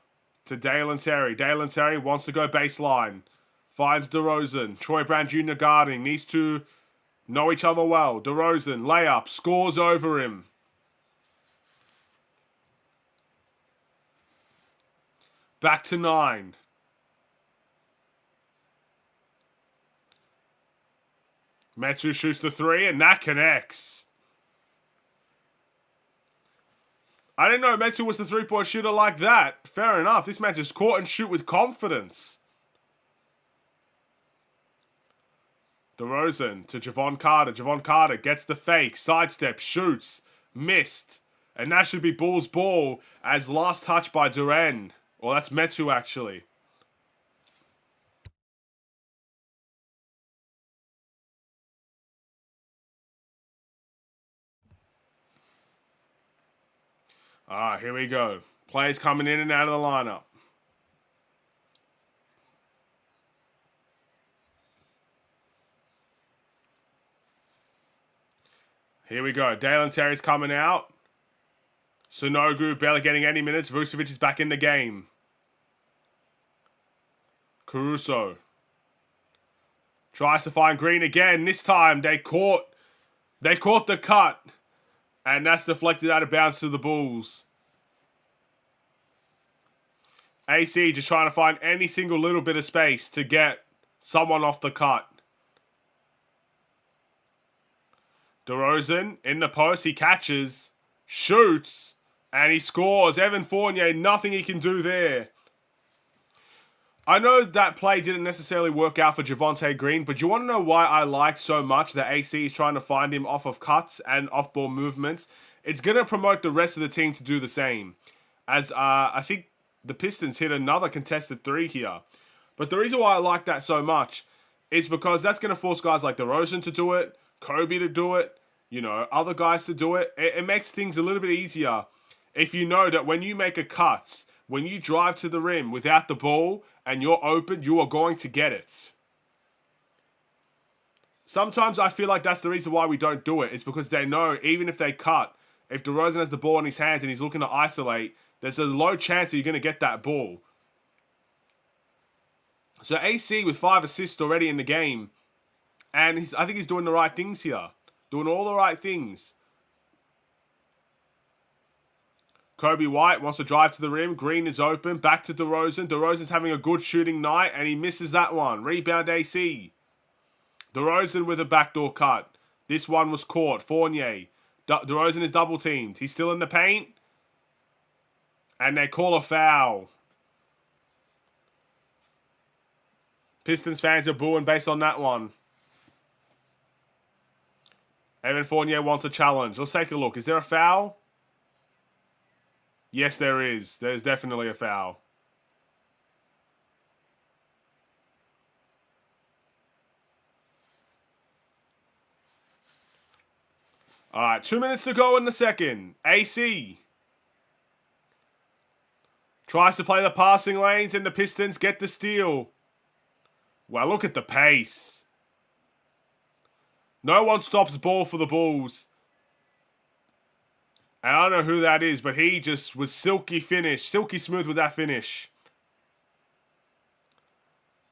to Dalen Terry. Dalen Terry wants to go baseline. Finds DeRozan. Troy Brown Jr. guarding. These two know each other well. DeRozan, layup, scores over him. Back to 9. Metu shoots the 3, and that connects. I didn't know Metu was the 3-point shooter like that. Fair enough. This man just caught and shoot with confidence. DeRozan to Javon Carter. Javon Carter gets the fake. Sidestep. Shoots. Missed. And that should be Bulls ball as last touch by Duren. Well, that's Metu actually. Alright, here we go. Players coming in and out of the lineup. Here we go. Dalen Terry's coming out. Sanogu barely getting any minutes. Vucevic is back in the game. Caruso tries to find Green again. This time they caught the cut. And that's deflected out of bounds to the Bulls. AC just trying to find any single little bit of space to get someone off the cut. DeRozan in the post. He catches. Shoots. And he scores. Evan Fournier, nothing he can do there. I know that play didn't necessarily work out for Javonte Green, but you want to know why I like so much that AC is trying to find him off of cuts and off-ball movements? It's going to promote the rest of the team to do the same. As I think the Pistons hit another contested three here. But the reason why I like that so much is because that's going to force guys like DeRozan to do it, Kobe to do it, other guys to do it. It makes things a little bit easier if you know that when you make a cut, when you drive to the rim without the ball and you're open, you are going to get it. Sometimes I feel like that's the reason why we don't do it. It's because they know even if they cut, if DeRozan has the ball in his hands and he's looking to isolate, there's a low chance that you're going to get that ball. So AC with 5 assists already in the game. And I think he's doing the right things here. Doing all the right things. Kobe White wants to drive to the rim. Green is open. Back to DeRozan. DeRozan's having a good shooting night and he misses that one. Rebound AC. DeRozan with a backdoor cut. This one was caught. Fournier. DeRozan is double teamed. He's still in the paint. And they call a foul. Pistons fans are booing based on that one. Evan Fournier wants a challenge. Let's take a look. Is there a foul? Yes, there is. There's definitely a foul. Alright, 2 minutes to go in the second. AC tries to play the passing lanes and the Pistons get the steal. Wow, look at the pace. No one stops ball for the Bulls. And I don't know who that is, but he just was silky smooth with that finish.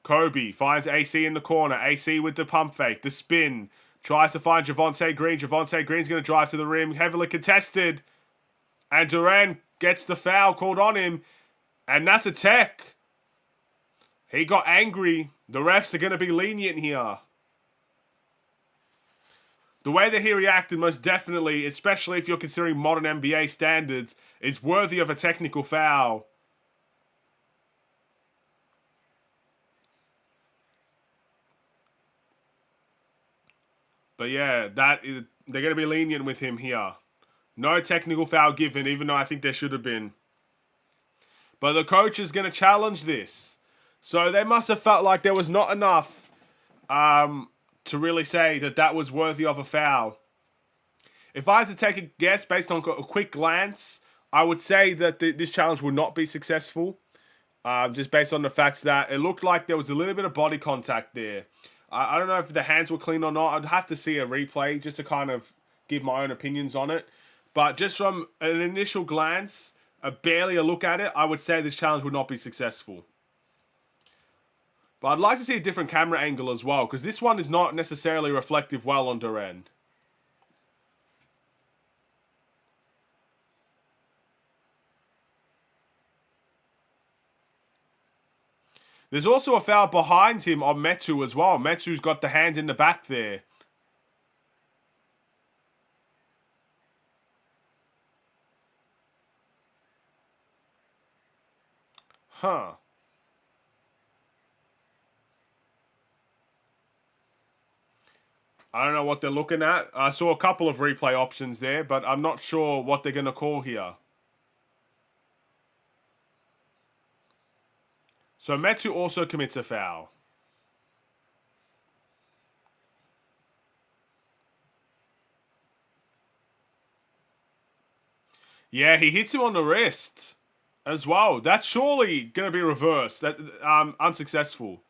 Kobe finds AC in the corner. AC with the pump fake, the spin. Tries to find Javonte Green. Javonte Green's going to drive to the rim. Heavily contested. And Durant gets the foul called on him. And that's a tech. He got angry. The refs are going to be lenient here. The way that he reacted most definitely, especially if you're considering modern NBA standards, is worthy of a technical foul. But yeah, they're going to be lenient with him here. No technical foul given, even though I think there should have been. But the coach is going to challenge this. So they must have felt like there was not enough to really say that that was worthy of a foul. If I had to take a guess based on a quick glance, I would say that this challenge would not be successful. Just based on the fact that it looked like there was a little bit of body contact there. I don't know if the hands were clean or not. I'd have to see a replay just to kind of give my own opinions on it. But just from an initial glance, barely a look at it, I would say this challenge would not be successful. But I'd like to see a different camera angle as well, because this one is not necessarily reflective well on Durant. There's also a foul behind him on Metu as well. Metu's got the hand in the back there. Huh. I don't know what they're looking at. I saw a couple of replay options there, but I'm not sure what they're going to call here. So Metu also commits a foul. Yeah, he hits him on the wrist as well. That's surely going to be reversed. That unsuccessful.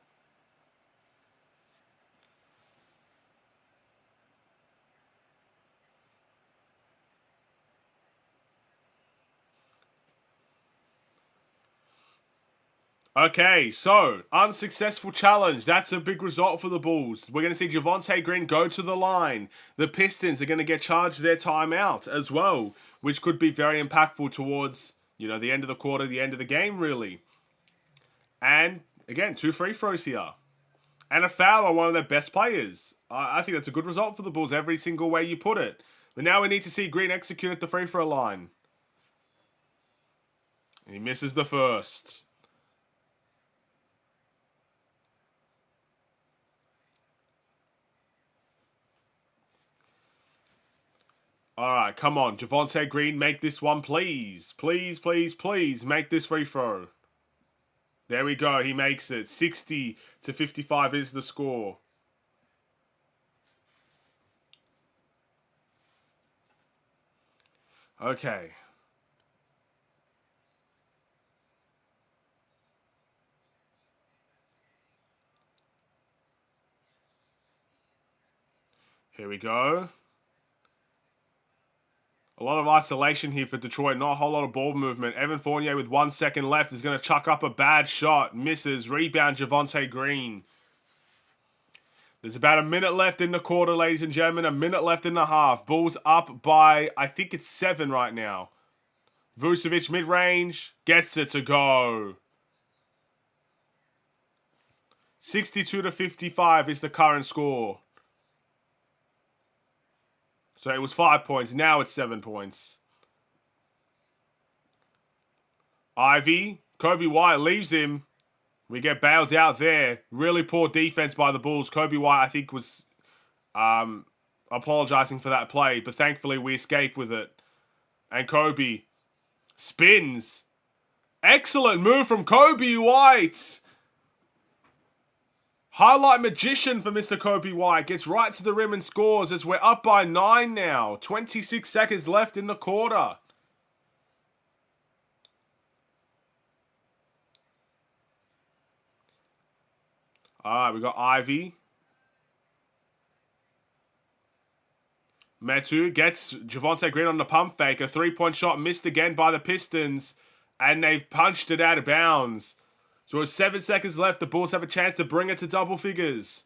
Okay, so, unsuccessful challenge. That's a big result for the Bulls. We're going to see Javonte Green go to the line. The Pistons are going to get charged their timeout as well, which could be very impactful towards, the end of the quarter, the end of the game, really. And, again, 2 free throws here. And a foul on one of their best players. I think that's a good result for the Bulls every single way you put it. But now we need to see Green execute at the free throw line. He misses the first. All right, come on. Javonte Green, make this one, please. Please, please, please, make this free throw. There we go. He makes it. 60-55 is the score. Okay. Here we go. A lot of isolation here for Detroit. Not a whole lot of ball movement. Evan Fournier with 1 second left is going to chuck up a bad shot. Misses. Rebound Javonte Green. There's about a minute left in the quarter, ladies and gentlemen. A minute left in the half. Bulls up by, I think it's 7 right now. Vucevic mid-range. Gets it to go. 62-55 is the current score. So it was 5 points. Now it's 7 points. Ivy. Kobe White leaves him. We get bailed out there. Really poor defense by the Bulls. Kobe White, I think, was apologizing for that play. But thankfully, we escape with it. And Kobe spins. Excellent move from Kobe White. Highlight magician for Mr. Kobe White. Gets right to the rim and scores as we're up by 9 now. 26 seconds left in the quarter. Alright, we got Ivy. Metu gets Javonte Green on the pump fake. A 3-point shot missed again by the Pistons. And they've punched it out of bounds. So with 7 seconds left, the Bulls have a chance to bring it to double figures.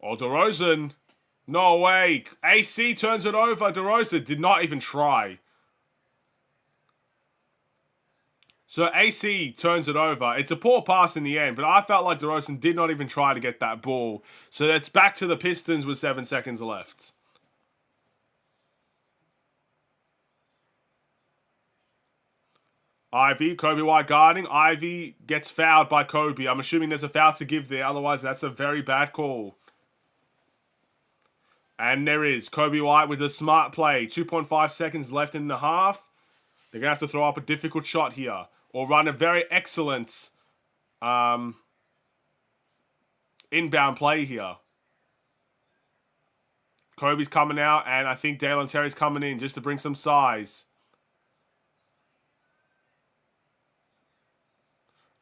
Oh, DeRozan. No way. AC turns it over. DeRozan did not even try. So AC turns it over. It's a poor pass in the end, but I felt like DeRozan did not even try to get that ball. So that's back to the Pistons with 7 seconds left. Ivy, Kobe White guarding. Ivy gets fouled by Kobe. I'm assuming there's a foul to give there. Otherwise, that's a very bad call. And there is Kobe White with a smart play. 2.5 seconds left in the half. They're going to have to throw up a difficult shot here. Or run a very excellent inbound play here. Kobe's coming out, and I think Dalen Terry's coming in just to bring some size.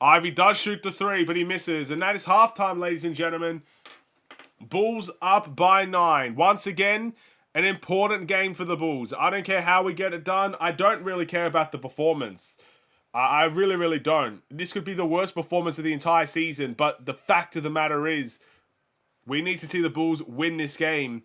Ivy does shoot the 3, but he misses. And that is halftime, ladies and gentlemen. Bulls up by 9. Once again, an important game for the Bulls. I don't care how we get it done. I don't really care about the performance. I really, really don't. This could be the worst performance of the entire season, but the fact of the matter is, we need to see the Bulls win this game.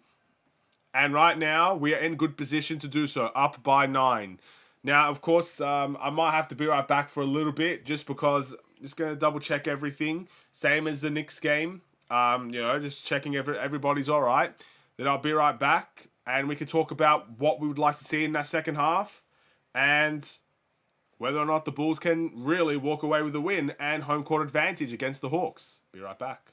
And right now, we are in good position to do so, up by 9. Now, of course, I might have to be right back for a little bit, just because I'm just going to double check everything. Same as the Knicks game. Just checking everybody's all right. Then I'll be right back, and we can talk about what we would like to see in that second half, and whether or not the Bulls can really walk away with a win and home court advantage against the Hawks. Be right back.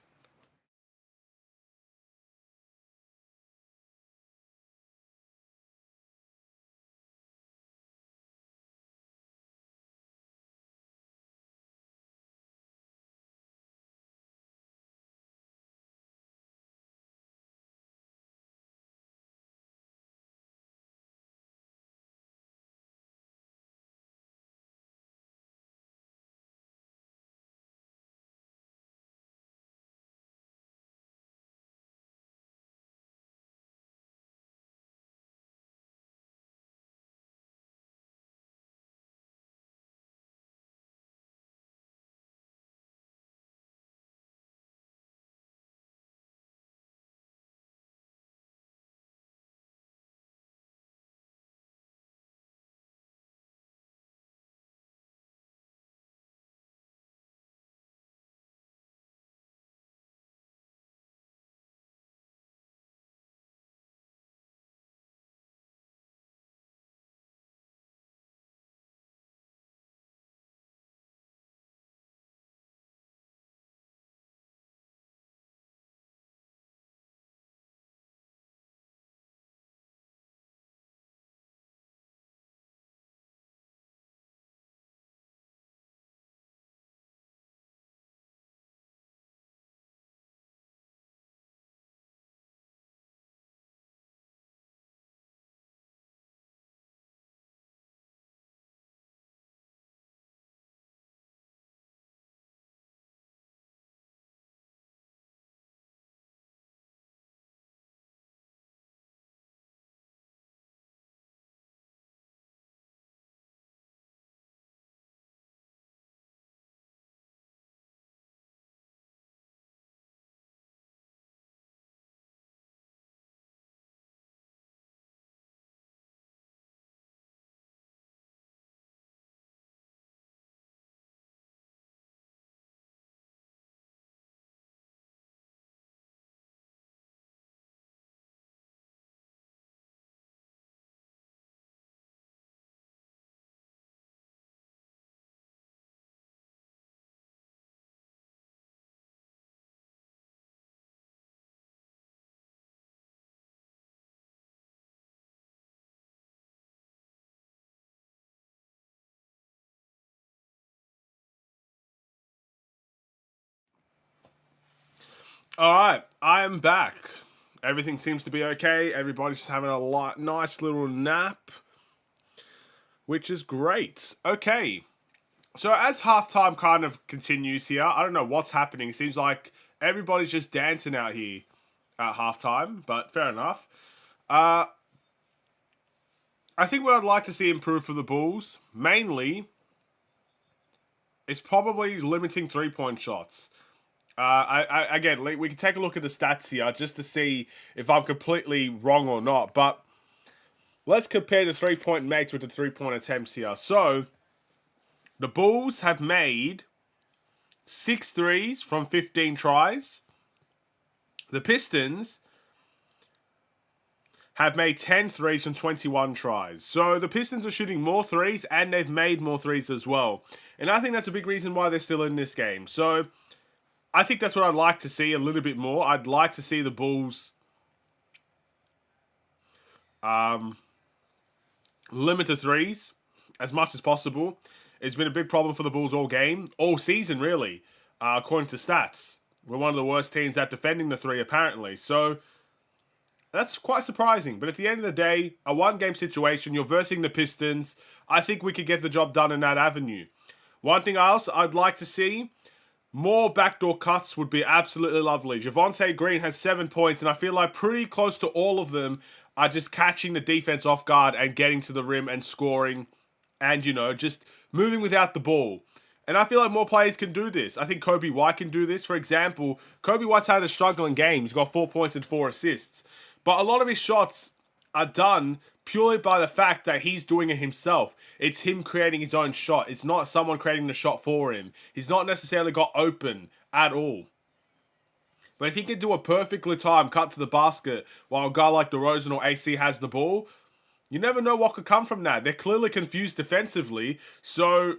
All right, I am back. Everything seems to be okay. Everybody's just having a nice little nap, which is great. Okay, so as halftime kind of continues here, I don't know what's happening. It seems like everybody's just dancing out here at halftime, but fair enough. Uh, I think what I'd like to see improve for the Bulls, mainly, is probably limiting 3-point shots. Again, we can take a look at the stats here just to see if I'm completely wrong or not. But let's compare the 3-point makes with the 3-point attempts here. So the Bulls have made 6 threes from 15 tries. The Pistons have made 10 threes from 21 tries. So the Pistons are shooting more threes and they've made more threes as well. And I think that's a big reason why they're still in this game. So I think that's what I'd like to see a little bit more. I'd like to see the Bulls limit the threes as much as possible. It's been a big problem for the Bulls all game, all season really, according to stats. We're one of the worst teams at defending the three, apparently. So that's quite surprising. But at the end of the day, a one-game situation, you're versing the Pistons. I think we could get the job done in that avenue. One thing else I'd like to see, more backdoor cuts would be absolutely lovely. Javonte Green has 7 points, and I feel like pretty close to all of them are just catching the defense off guard and getting to the rim and scoring and, just moving without the ball. And I feel like more players can do this. I think Kobe White can do this. For example, Kobe White's had a struggling game. He's got 4 points and 4 assists. But a lot of his shots are done purely by the fact that he's doing it himself. It's him creating his own shot. It's not someone creating the shot for him. He's not necessarily got open at all. But if he can do a perfectly timed cut to the basket while a guy like DeRozan or AC has the ball, you never know what could come from that. They're clearly confused defensively, so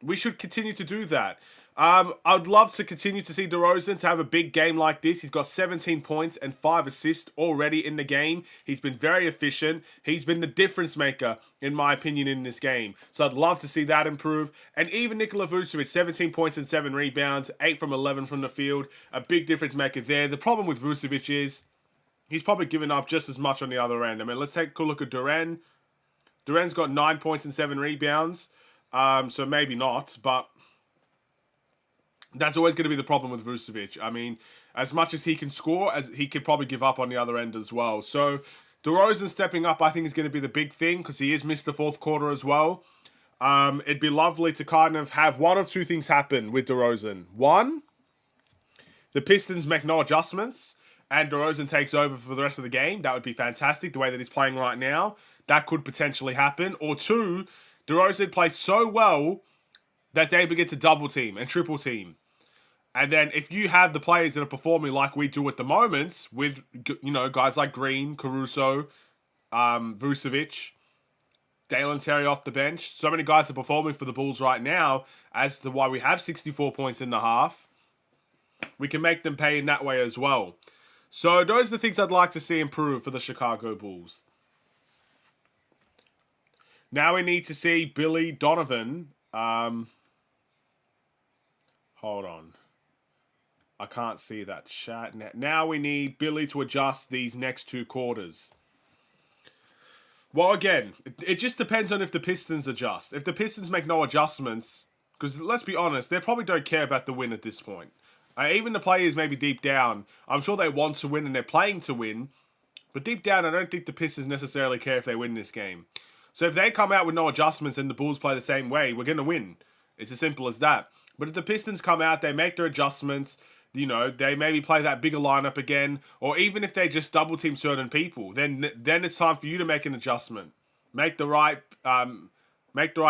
we should continue to do that. I'd love to continue to see DeRozan to have a big game like this. He's got 17 points and 5 assists already in the game. He's been very efficient. He's been the difference maker, in my opinion, in this game. So I'd love to see that improve. And even Nikola Vucevic, 17 points and 7 rebounds, 8 from 11 from the field. A big difference maker there. The problem with Vucevic is he's probably given up just as much on the other end. I mean, let's take a look at Duran. Duran's got 9 points and 7 rebounds. So maybe not, but that's always going to be the problem with Vucevic. I mean, as much as he can score, as he could probably give up on the other end as well. So DeRozan stepping up, I think, is going to be the big thing because he is missed the fourth quarter as well. It'd be lovely to kind of have one of two things happen with DeRozan. One, the Pistons make no adjustments and DeRozan takes over for the rest of the game. That would be fantastic, the way that he's playing right now. That could potentially happen. Or two, DeRozan plays so well that they begin to double team and triple team. And then if you have the players that are performing like we do at the moment with, guys like Green, Caruso, Vucevic, Dalen Terry off the bench. So many guys are performing for the Bulls right now as to why we have 64 points in the half. We can make them pay in that way as well. So those are the things I'd like to see improve for the Chicago Bulls. Now we need to see Billy Donovan. Hold on. I can't see that chat. Now we need Billy to adjust these next 2 quarters. Well, again, it just depends on if the Pistons adjust. If the Pistons make no adjustments, because let's be honest, they probably don't care about the win at this point. Even the players maybe deep down, I'm sure they want to win and they're playing to win, but deep down I don't think the Pistons necessarily care if they win this game. So if they come out with no adjustments and the Bulls play the same way, we're going to win. It's as simple as that. But if the Pistons come out, they make their adjustments, they maybe play that bigger lineup again, or even if they just double team certain people, then it's time for you to make an adjustment. Make the right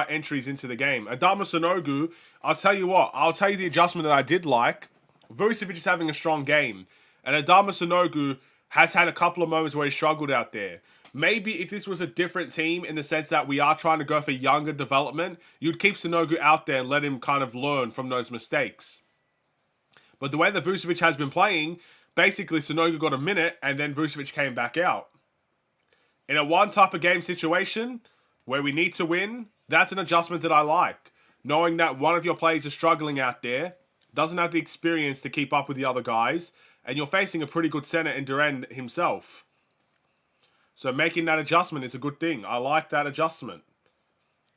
entries into the game. Adama Sanogo, I'll tell you the adjustment that I did like. Vucevic is having a strong game, and Adama Sanogo has had a couple of moments where he struggled out there. Maybe if this was a different team in the sense that we are trying to go for younger development, you'd keep Sanogo out there and let him kind of learn from those mistakes. But the way that Vucevic has been playing, basically Sanogo got a minute and then Vucevic came back out. In a one type of game situation where we need to win, that's an adjustment that I like. Knowing that one of your players is struggling out there, doesn't have the experience to keep up with the other guys, and you're facing a pretty good center in Durant himself. So making that adjustment is a good thing. I like that adjustment.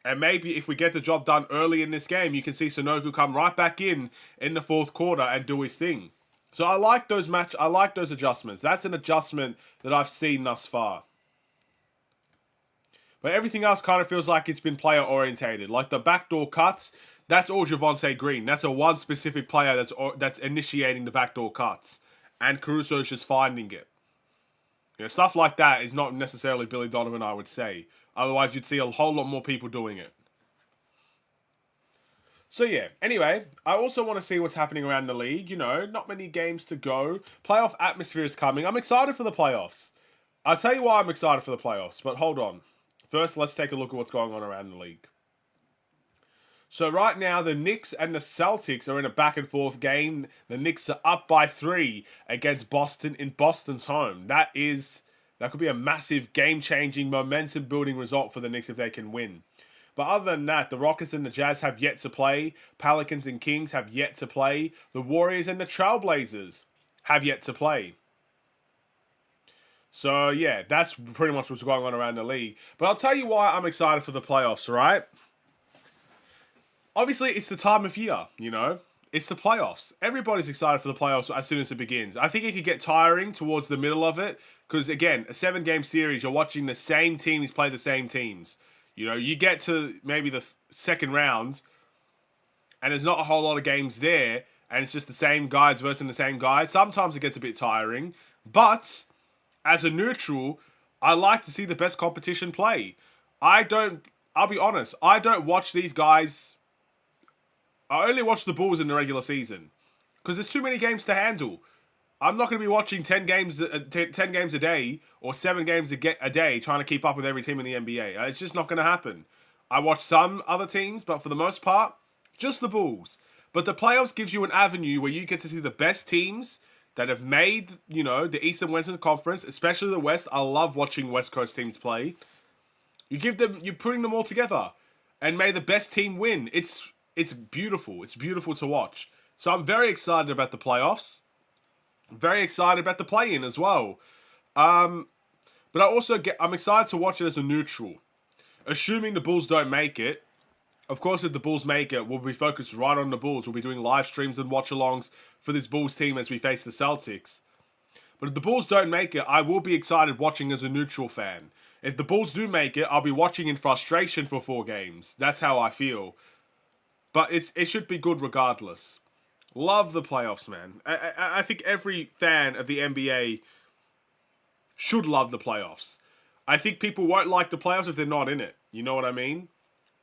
And maybe if we get the job done early in this game, you can see Sanogo come right back in the fourth quarter and do his thing. So I like those adjustments. That's an adjustment that I've seen thus far. But everything else kind of feels like it's been player orientated. Like the backdoor cuts, that's all Javonte Green. That's a one specific player that's initiating the backdoor cuts. And Caruso's just finding it. You know, stuff like that is not necessarily Billy Donovan, I would say. Otherwise, you'd see a whole lot more people doing it. So yeah, anyway, I also want to see what's happening around the league. You know, not many games to go. Playoff atmosphere is coming. I'm excited for the playoffs. I'll tell you why I'm excited for the playoffs, but hold on. First, let's take a look at what's going on around the league. So right now, the Knicks and the Celtics are in a back and forth game. The Knicks are up by 3 against Boston in Boston's home. That could be a massive game-changing, momentum-building result for the Knicks if they can win. But other than that, the Rockets and the Jazz have yet to play. Pelicans and Kings have yet to play. The Warriors and the Trailblazers have yet to play. So, yeah, that's pretty much what's going on around the league. But I'll tell you why I'm excited for the playoffs, right? Obviously, it's the time of year, you know? It's the playoffs. Everybody's excited for the playoffs as soon as it begins. I think it could get tiring towards the middle of it. Because, again, a 7-game series, you're watching the same teams play the same teams. You know, you get to maybe the second round, and there's not a whole lot of games there, and it's just the same guys versus the same guys. Sometimes it gets a bit tiring. But, as a neutral, I like to see the best competition play. I'll be honest, I don't watch these guys. I only watch the Bulls in the regular season. Because there's too many games to handle. I'm not going to be watching 10 games a day or 7 games a day trying to keep up with every team in the NBA. It's just not going to happen. I watch some other teams, but for the most part, just the Bulls. But the playoffs gives you an avenue where you get to see the best teams that have made, you know, the East and Western Conference, especially the West. I love watching West Coast teams play. You're putting them all together, and may the best team win. It's beautiful. It's beautiful to watch. So I'm very excited about the playoffs. Very excited about the play-in as well. But I'm excited to watch it as a neutral. Assuming the Bulls don't make it. Of course, if the Bulls make it, we'll be focused right on the Bulls. We'll be doing live streams and watch-alongs for this Bulls team as we face the Celtics. But if the Bulls don't make it, I will be excited watching as a neutral fan. If the Bulls do make it, I'll be watching in frustration for 4 games. That's how I feel. But it should be good regardless. Love the playoffs, man. I think every fan of the NBA should love the playoffs. I think people won't like the playoffs if they're not in it. You know what I mean?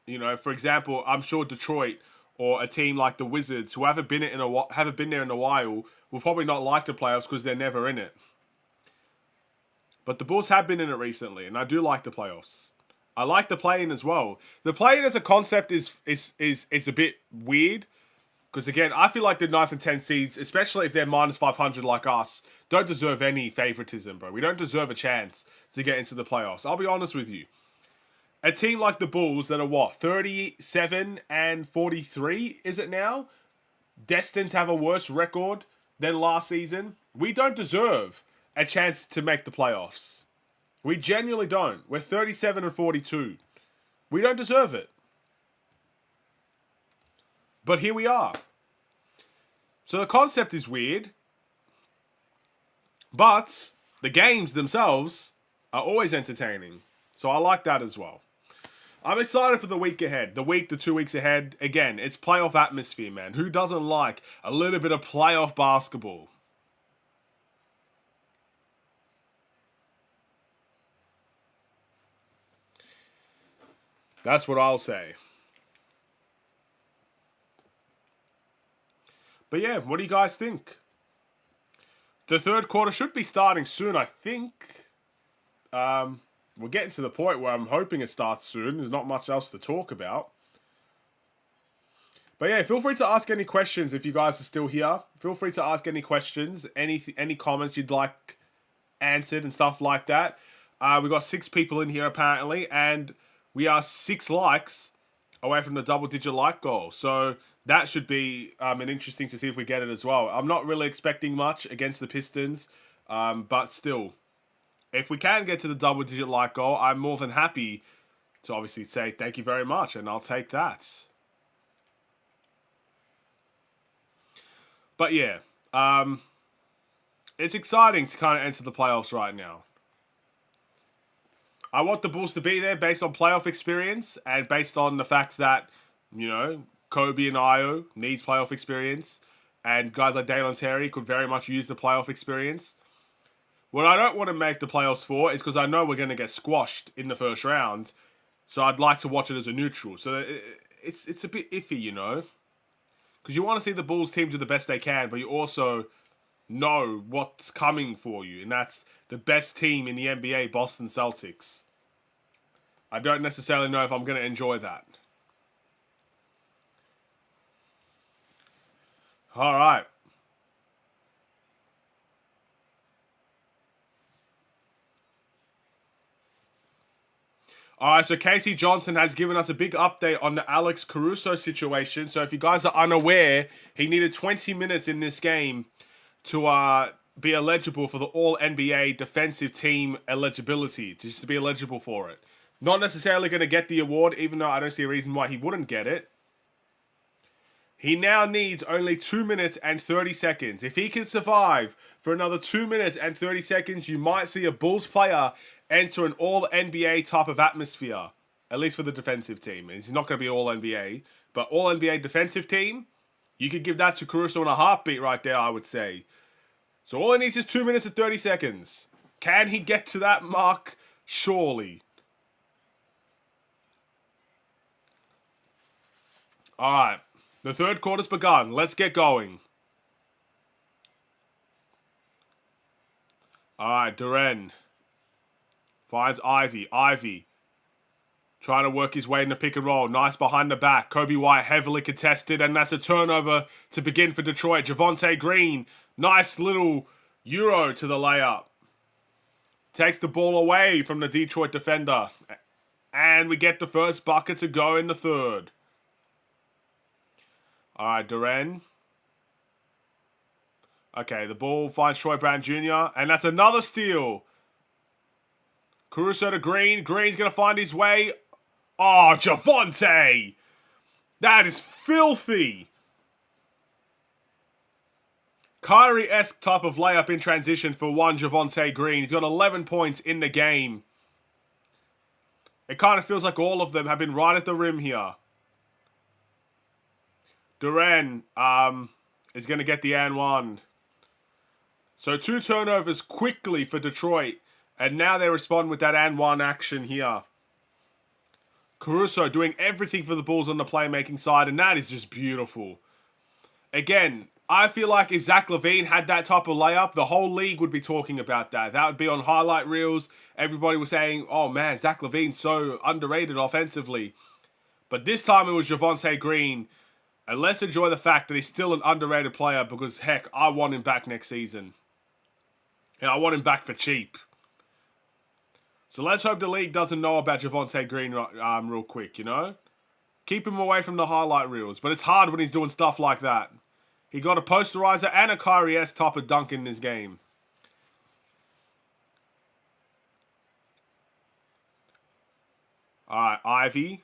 You know, for example, I'm sure Detroit or a team like the Wizards, who haven't been there in a while, will probably not like the playoffs because they're never in it. But the Bulls have been in it recently, and I do like the playoffs. I like the play-in as well. The play-in as a concept is a bit weird. Because again, I feel like the 9th and 10th seeds, especially if they're minus 500 like us, don't deserve any favoritism, bro. We don't deserve a chance to get into the playoffs. I'll be honest with you. A team like the Bulls that are 37 and 43, is it now? Destined to have a worse record than last season. We don't deserve a chance to make the playoffs. We genuinely don't. We're 37 and 42. We don't deserve it. But here we are. So the concept is weird. But the games themselves are always entertaining. So I like that as well. I'm excited for the week ahead. The 2 weeks ahead. Again, it's playoff atmosphere, man. Who doesn't like a little bit of playoff basketball? That's what I'll say. But yeah, what do you guys think? The third quarter should be starting soon, I think. We're getting to the point where I'm hoping it starts soon. There's not much else to talk about. But yeah, feel free to ask any questions if you guys are still here. Feel free to ask any questions, any comments you'd like answered and stuff like that. We got 6 people in here apparently, and we are 6 likes away from the double-digit like goal. So that should be an interesting to see if we get it as well. I'm not really expecting much against the Pistons, but still, if we can get to the double-digit like goal, I'm more than happy to obviously say thank you very much, and I'll take that. But yeah, it's exciting to kind of enter the playoffs right now. I want the Bulls to be there based on playoff experience and based on the fact that, Kobe and Io needs playoff experience, and guys like Dalen Terry could very much use the playoff experience. What I don't want to make the playoffs for is because I know we're going to get squashed in the first round, so I'd like to watch it as a neutral. So it's a bit iffy, because you want to see the Bulls team do the best they can, but you also know what's coming for you, and that's the best team in the NBA, Boston Celtics. I don't necessarily know if I'm going to enjoy that. All right. All right, so Casey Johnson has given us a big update on the Alex Caruso situation. So if you guys are unaware, he needed 20 minutes in this game to be eligible for the All-NBA Defensive Team eligibility, just to be eligible for it. Not necessarily going to get the award, even though I don't see a reason why he wouldn't get it. He now needs only 2 minutes and 30 seconds. If he can survive for another 2 minutes and 30 seconds, you might see a Bulls player enter an All-NBA type of atmosphere. At least for the defensive team. He's not going to be All-NBA. But All-NBA defensive team, you could give that to Caruso in a heartbeat right there, I would say. So all he needs is 2 minutes and 30 seconds. Can he get to that mark? Surely. Alright. The third quarter's begun. Let's get going. Alright, Duren finds Ivy. Ivy trying to work his way in the pick and roll. Nice behind the back. Kobe White heavily contested, and that's a turnover to begin for Detroit. Javonte Green, nice little Euro to the layup. Takes the ball away from the Detroit defender. And we get the first bucket to go in the third. Alright, Duren. Okay, the ball finds Troy Brown Jr. And that's another steal. Caruso to Green. Green's going to find his way. Oh, Javonte! That is filthy. Kyrie-esque type of layup in transition for one Javonte Green. He's got 11 points in the game. It kind of feels like all of them have been right at the rim here. Duren is going to get the and one. So 2 turnovers quickly for Detroit. And now they respond with that and one action here. Caruso doing everything for the Bulls on the playmaking side. And that is just beautiful. Again, I feel like if Zach LaVine had that type of layup, the whole league would be talking about that. That would be on highlight reels. Everybody was saying, oh man, Zach LaVine's so underrated offensively. But this time it was Javonte Green. And let's enjoy the fact that he's still an underrated player because, heck, I want him back next season. And I want him back for cheap. So let's hope the league doesn't know about Javonte Green real quick, Keep him away from the highlight reels. But it's hard when he's doing stuff like that. He got a posterizer and a Kyrie-esque type of dunk in this game. Alright, Ivy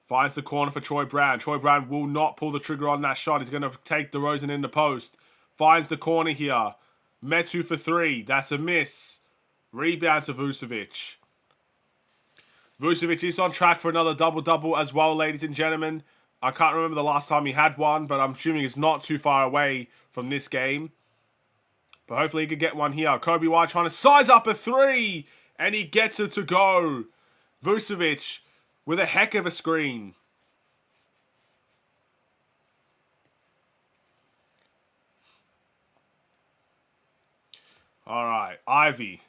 finds the corner for Troy Brown. Troy Brown will not pull the trigger on that shot. He's going to take DeRozan in the post. Finds the corner here. Metu for 3. That's a miss. Rebound to Vucevic. Vucevic is on track for another double-double as well, ladies and gentlemen. I can't remember the last time he had one, but I'm assuming it's not too far away from this game. But hopefully he could get one here. Kobe White trying to size up a 3. And he gets it to go. Vucevic with a heck of a screen. Alright, Ivy.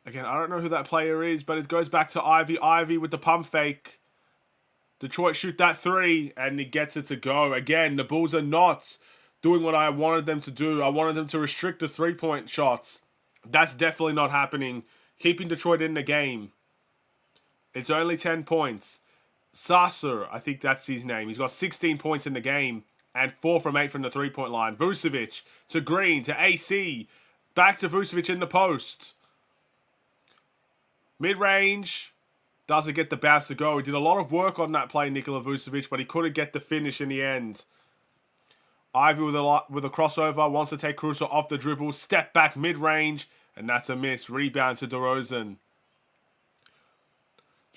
Again, I don't know who that player is, but it goes back to Ivy. Ivy with the pump fake. Detroit shoot that 3, and he gets it to go. Again, the Bulls are not doing what I wanted them to do. I wanted them to restrict the 3-point shots. That's definitely not happening. Keeping Detroit in the game. It's only 10 points. Sasser, I think that's his name. He's got 16 points in the game and 4 from 8 from the three-point line. Vucevic to Green to AC. Back to Vucevic in the post. Mid-range. Doesn't get the bounce to go. He did a lot of work on that play, Nikola Vucevic, but he couldn't get the finish in the end. Ivy with a crossover. Wants to take Caruso off the dribble. Step back mid-range. And that's a miss. Rebound to DeRozan.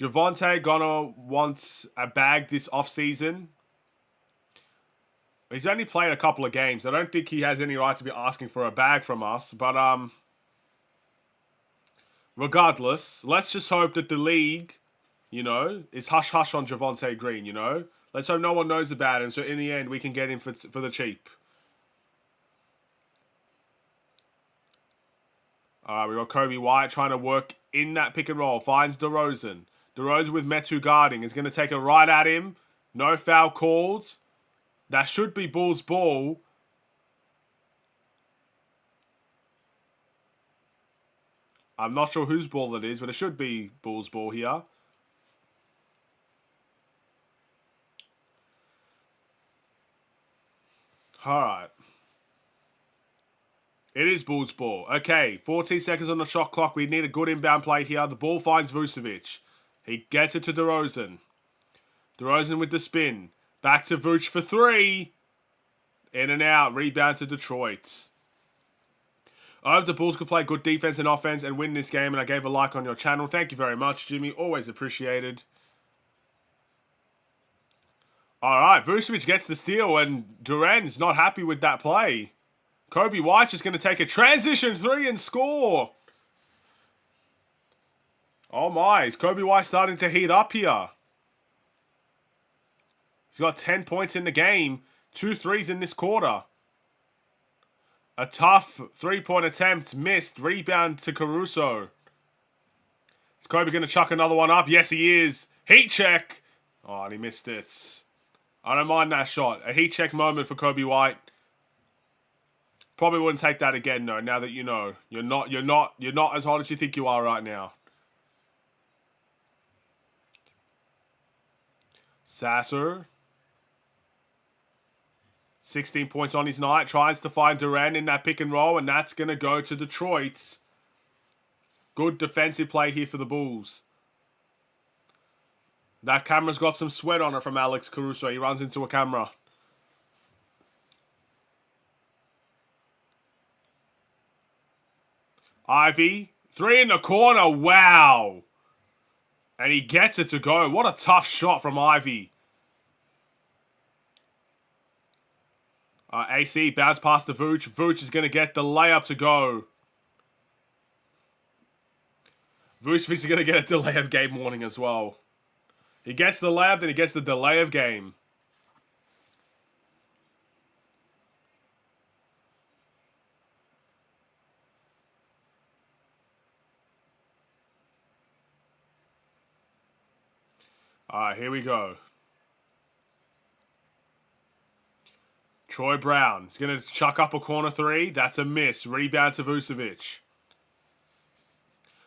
Javonte gonna want a bag this offseason. He's only played a couple of games. I don't think he has any right to be asking for a bag from us. But regardless, let's just hope that the league, is hush-hush on Javonte Green, Let's hope no one knows about him, so in the end, we can get him for the cheap. We got Kobe White trying to work in that pick and roll. Finds DeRozan. DeRozan with Metu guarding is going to take a right at him. No foul called. That should be Bulls ball. I'm not sure whose ball it is, but it should be Bulls ball here. Alright. It is Bulls ball. Okay, 14 seconds on the shot clock. We need a good inbound play here. The ball finds Vucevic. He gets it to DeRozan. DeRozan with the spin. Back to Vuce for 3. In and out. Rebound to Detroit. I hope the Bulls could play good defense and offense and win this game. And I gave a like on your channel. Thank you very much, Jimmy. Always appreciated. Alright, Vucevic gets the steal and Durant's not happy with that play. Kobe White's just going to take a transition 3 and score. Oh my, is Kobe White starting to heat up here? He's got 10 points in the game. 2 threes in this quarter. A tough 3-point attempt. Missed. Rebound to Caruso. Is Kobe going to chuck another one up? Yes, he is. Heat check. Oh, and he missed it. I don't mind that shot. A heat check moment for Kobe White. Probably wouldn't take that again, though, now that you know. You're not as hot as you think you are right now. Sasser. 16 points on his night. Tries to find Durant in that pick and roll, and that's going to go to Detroit. Good defensive play here for the Bulls. That camera's got some sweat on it from Alex Caruso. He runs into a camera. Ivy. 3 in the corner. Wow. And he gets it to go. What a tough shot from Ivy. AC bounce past the Vooch. Vooch is going to get the layup to go. Vucevic is going to get a delay of game warning as well. He gets the layup, then he gets the delay of game. Alright, here we go. Troy Brown is going to chuck up a corner 3. That's a miss. Rebound to Vucevic.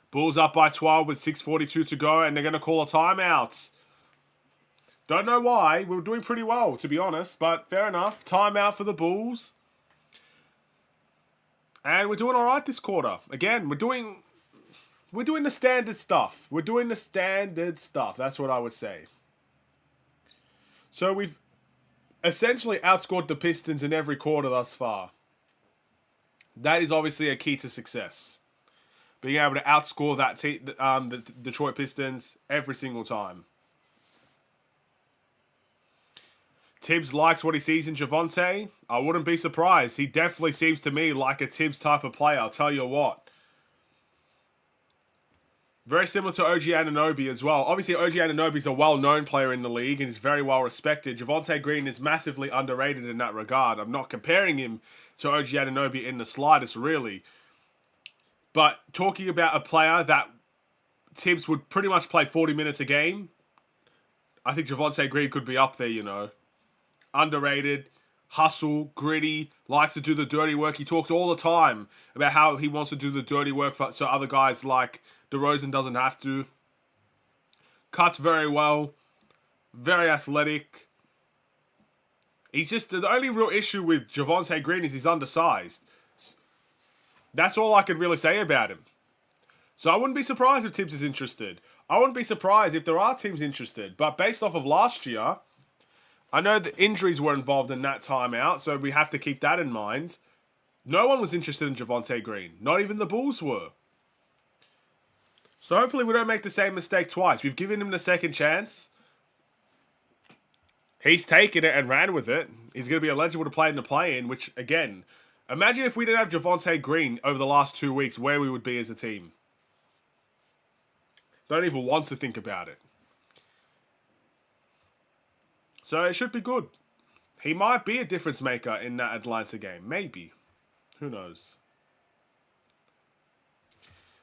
Bulls up by 12 with 6:42 to go, and they're going to call a timeout. Don't know why. We were doing pretty well, to be honest, but fair enough. Timeout for the Bulls. And we're doing alright this quarter. Again, we're doing the standard stuff. We're doing the standard stuff. That's what I would say. So we've essentially outscored the Pistons in every quarter thus far. That is obviously a key to success. Being able to outscore the Detroit Pistons every single time. Tibbs likes what he sees in Javonte. I wouldn't be surprised. He definitely seems to me like a Tibbs type of player, I'll tell you what. Very similar to OG Anunoby as well. Obviously, OG Anunoby is a well-known player in the league and is very well respected. Javonte Green is massively underrated in that regard. I'm not comparing him to OG Anunoby in the slightest, really. But talking about a player that Tibbs would pretty much play 40 minutes a game, I think Javonte Green could be up there, you know. Underrated, hustle, gritty, likes to do the dirty work. He talks all the time about how he wants to do the dirty work so other guys like DeRozan doesn't have to. cuts very well, very athletic. He's just, the only real issue with Javonte Green is he's undersized. That's all I could really say about him. So I wouldn't be surprised if Tibbs is interested. I wouldn't be surprised if there are teams interested. But based off of last year, I know the injuries were involved in that timeout, so we have to keep that in mind. No one was interested in Javonte Green. Not even the Bulls were. So hopefully we don't make the same mistake twice. We've given him the second chance. He's taken it and ran with it. He's going to be eligible to play in the play-in, which, again, imagine if we didn't have Javonte Green over the last 2 weeks, where we would be as a team. Don't even want to think about it. So it should be good. He might be a difference maker in that Atlanta game. Maybe. Who knows?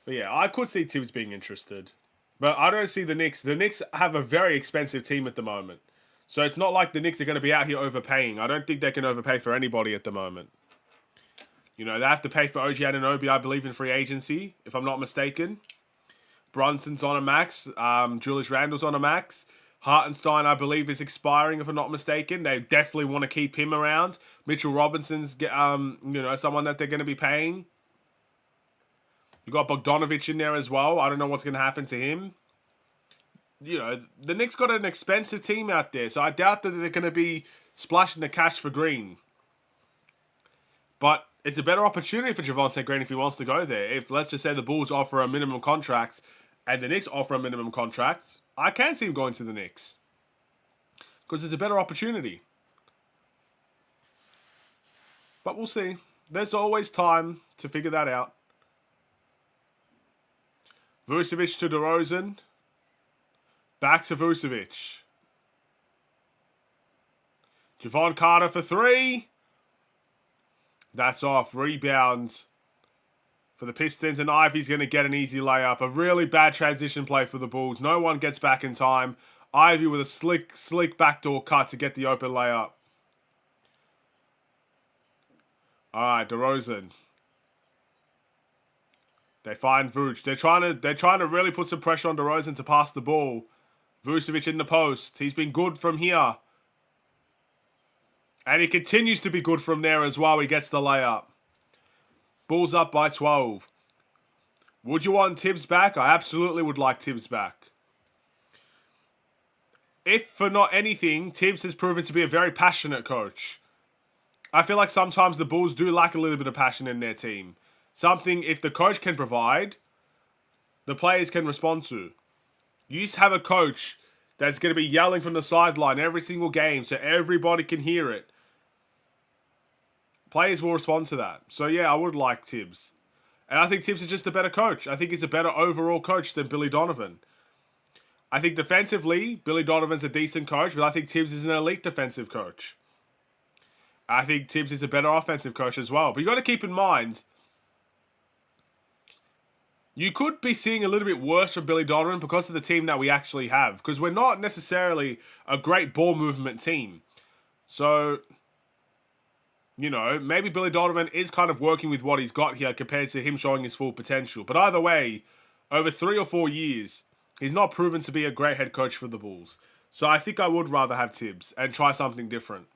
But yeah, I could see Tibbs being interested. But I don't see the Knicks. The Knicks have a very expensive team at the moment. So it's not like the Knicks are going to be out here overpaying. I don't think they can overpay for anybody at the moment. You know, they have to pay for OG Anunoby, I believe, in free agency, if I'm not mistaken. Brunson's on a max. Julius Randle's on a max. Hartenstein, I believe, is expiring, if I'm not mistaken. They definitely want to keep him around. Mitchell Robinson's, someone that they're going to be paying. You got Bogdanovic in there as well. I don't know what's going to happen to him. You know, the Knicks got an expensive team out there, so I doubt that they're going to be splashing the cash for Green. But it's a better opportunity for Javonte Green if he wants to go there. If, let's just say, the Bulls offer a minimum contract and the Knicks offer a minimum contract, I can see him going to the Knicks. Because it's a better opportunity. But we'll see. There's always time to figure that out. Vucevic to DeRozan. Back to Vucevic. Javon Carter for 3. That's off. Rebound for the Pistons. And Ivy's going to get an easy layup. A really bad transition play for the Bulls. No one gets back in time. Ivy with a slick backdoor cut to get the open layup. Alright, DeRozan. They find Vooch. They're trying to really put some pressure on DeRozan to pass the ball. Vucevic in the post. He's been good from here. And he continues to be good from there as well. He gets the layup. Bulls up by 12. Would you want Tibbs back? I absolutely would like Tibbs back. If for not anything, Tibbs has proven to be a very passionate coach. I feel like sometimes the Bulls do lack a little bit of passion in their team. Something, if the coach can provide, the players can respond to. You used to have a coach that's going to be yelling from the sideline every single game so everybody can hear it. Players will respond to that. So yeah, I would like Tibbs. And I think Tibbs is just a better coach. I think he's a better overall coach than Billy Donovan. I think defensively, Billy Donovan's a decent coach, but I think Tibbs is an elite defensive coach. I think Tibbs is a better offensive coach as well. But you got to keep in mind, you could be seeing a little bit worse from Billy Donovan because of the team that we actually have. Because we're not necessarily a great ball movement team. So, you know, maybe Billy Donovan is kind of working with what he's got here compared to him showing his full potential. But either way, over 3 or 4 years, he's not proven to be a great head coach for the Bulls. So I think I would rather have Tibbs and try something different.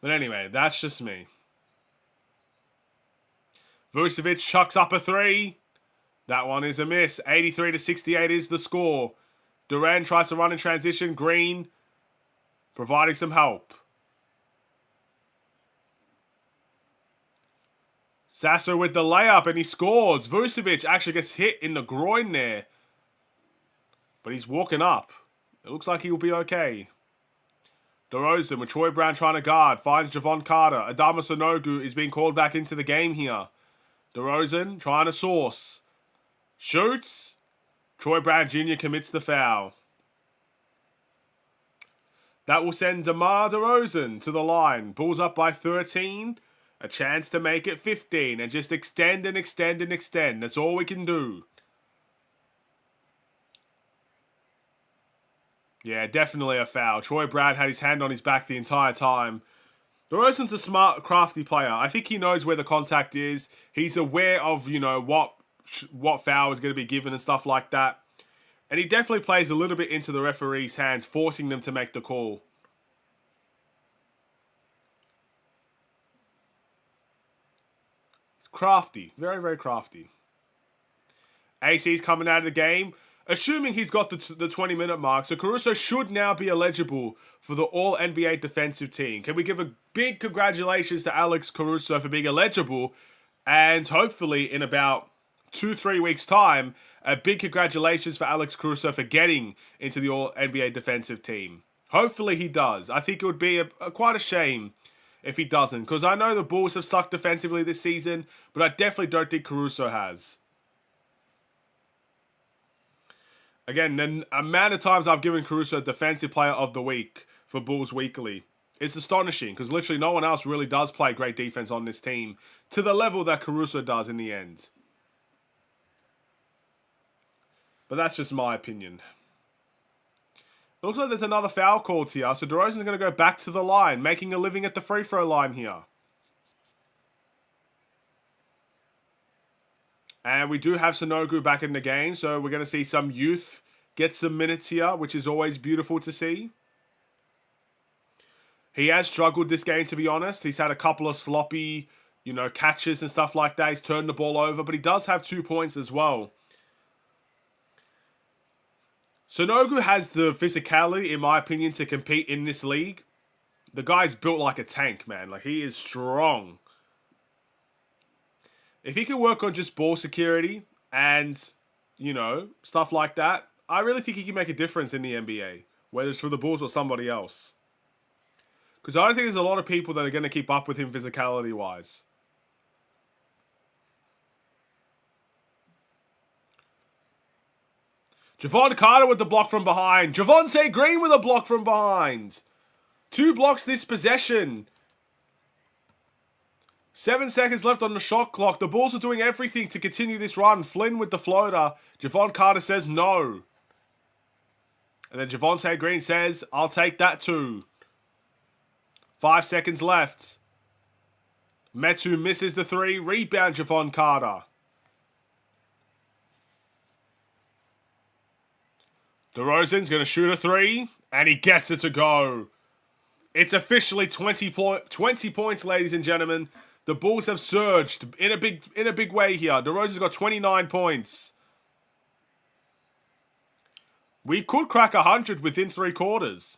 But anyway, that's just me. Vucevic chucks up a 3. That one is a miss. 83-68 is the score. Durant tries to run in transition. Green providing some help. Sasser with the layup and he scores. Vucevic actually gets hit in the groin there. But he's walking up. It looks like he will be okay. DeRozan with Troy Brown trying to guard. Finds Javon Carter. Adama Sanogo is being called back into the game here. DeRozan trying to source. Shoots. Troy Brown Jr. commits the foul. That will send DeMar DeRozan to the line. Bulls up by 13. A chance to make it 15. And just extend and extend and extend. That's all we can do. Yeah, definitely a foul. Troy Brown had his hand on his back the entire time. DeRozan's a smart, crafty player. I think he knows where the contact is. He's aware of, what foul is going to be given and stuff like that. And he definitely plays a little bit into the referee's hands, forcing them to make the call. It's crafty. Very, very crafty. AC's coming out of the game, assuming he's got the 20-minute mark. So Caruso should now be eligible for the All-NBA defensive team. Can we give a big congratulations to Alex Caruso for being eligible? And hopefully in about 2-3 weeks' time, a big congratulations for Alex Caruso for getting into the All-NBA defensive team. Hopefully he does. I think it would be quite a shame if he doesn't, because I know the Bulls have sucked defensively this season, but I definitely don't think Caruso has. Again, the amount of times I've given Caruso Defensive Player of the Week for Bulls Weekly is astonishing, because literally no one else really does play great defense on this team to the level that Caruso does in the end. But that's just my opinion. It looks like there's another foul called here, so DeRozan's going to go back to the line, making a living at the free throw line here. And we do have Sanogo back in the game, so we're going to see some youth get some minutes here, which is always beautiful to see. He has struggled this game, to be honest. He's had a couple of sloppy, catches and stuff like that. He's turned the ball over, but he does have 2 points as well. Sanogo has the physicality, in my opinion, to compete in this league. The guy's built like a tank, man. Like, he is strong. If he can work on just ball security and, stuff like that, I really think he can make a difference in the NBA, whether it's for the Bulls or somebody else. Because I don't think there's a lot of people that are going to keep up with him physicality-wise. Javon Carter with the block from behind. Javonte Green with a block from behind. 2 blocks this possession. 7 seconds left on the shot clock. The Bulls are doing everything to continue this run. Flynn with the floater. Javon Carter says no. And then Javonte Green says, I'll take that too. 5 seconds left. Metu misses the 3. Rebound Javon Carter. DeRozan's going to shoot a 3. And he gets it to go. It's officially 20 points, ladies and gentlemen. The Bulls have surged in a big way here. DeRozan's got 29 points. We could crack 100 within 3 quarters.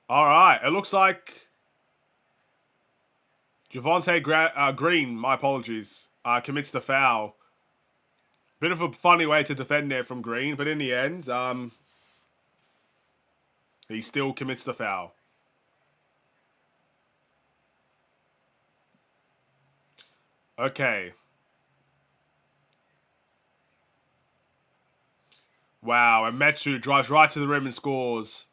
All right, it looks like Javonte Green, my apologies, commits the foul. Bit of a funny way to defend there from Green, but in the end, he still commits the foul. Okay. Wow, and Metu drives right to the rim and scores.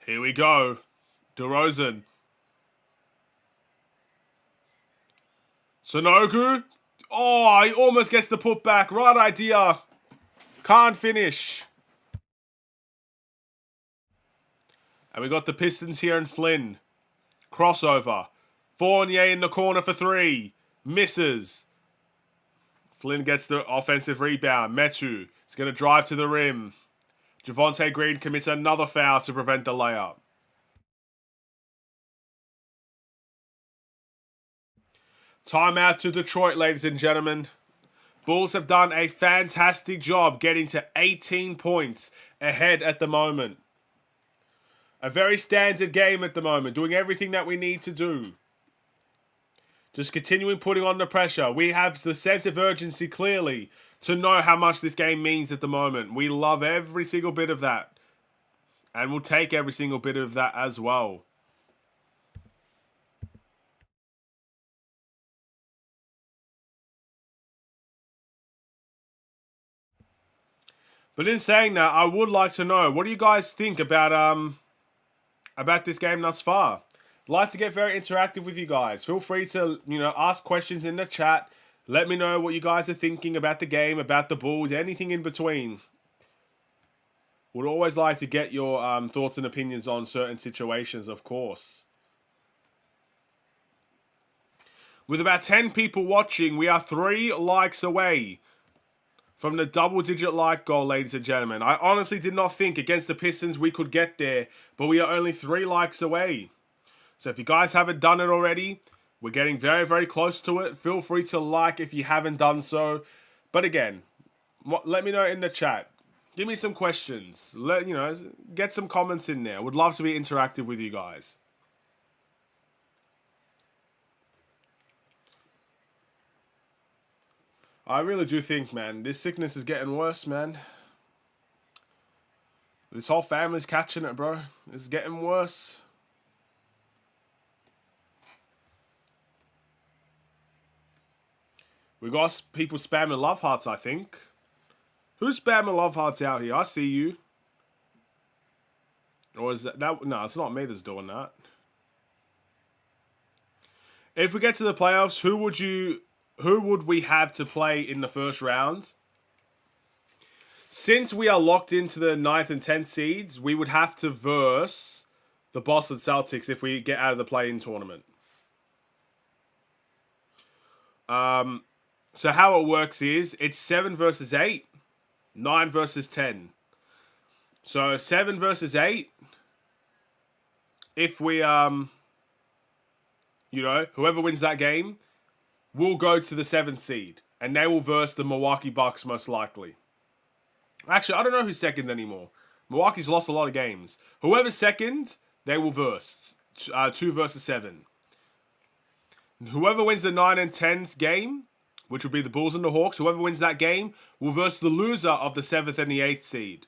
Here we go. DeRozan. Sanogo. Oh, he almost gets the putback. Right idea. Can't finish. And we got the Pistons here and Flynn. Crossover. Fournier in the corner for 3. Misses. Flynn gets the offensive rebound. Metu is going to drive to the rim. Javonte Green commits another foul to prevent the layup. Timeout to Detroit, ladies and gentlemen. Bulls have done a fantastic job getting to 18 points ahead at the moment. A very standard game at the moment, doing everything that we need to do. Just continuing putting on the pressure. We have the sense of urgency clearly to know how much this game means at the moment. We love every single bit of that. And we'll take every single bit of that as well. But in saying that, I would like to know, what do you guys think about about this game thus far. I'd like to get very interactive with you guys. Feel free to, ask questions in the chat. Let me know what you guys are thinking about the game, about the Bulls, anything in between. Would always like to get your thoughts and opinions on certain situations, of course. With about 10 people watching, we are 3 likes away from the double-digit like goal, ladies and gentlemen. I honestly did not think against the Pistons we could get there, but we are only 3 likes away. So if you guys haven't done it already, we're getting very, very close to it. Feel free to like if you haven't done so. But again, let me know in the chat. Give me some questions. Get some comments in there. Would love to be interactive with you guys. I really do think, man, this sickness is getting worse, man. This whole family's catching it, bro. It's getting worse. We got people spamming love hearts, I think. Who's spamming love hearts out here? I see you. Or is that... No, it's not me that's doing that. If we get to the playoffs, who would we have to play in the first round? Since we are locked into the 9th and 10th seeds, we would have to verse the Boston Celtics if we get out of the play-in tournament. So how it works is, it's 7 versus 8, 9 versus 10. So 7 versus 8, if we, whoever wins that game will go to the 7th seed. And they will verse the Milwaukee Bucks most likely. Actually, I don't know who's second anymore. Milwaukee's lost a lot of games. Whoever's second, they will verse. 2 versus 7. Whoever wins the 9 and 10th game, which will be the Bulls and the Hawks, whoever wins that game will verse the loser of the 7th and the 8th seed.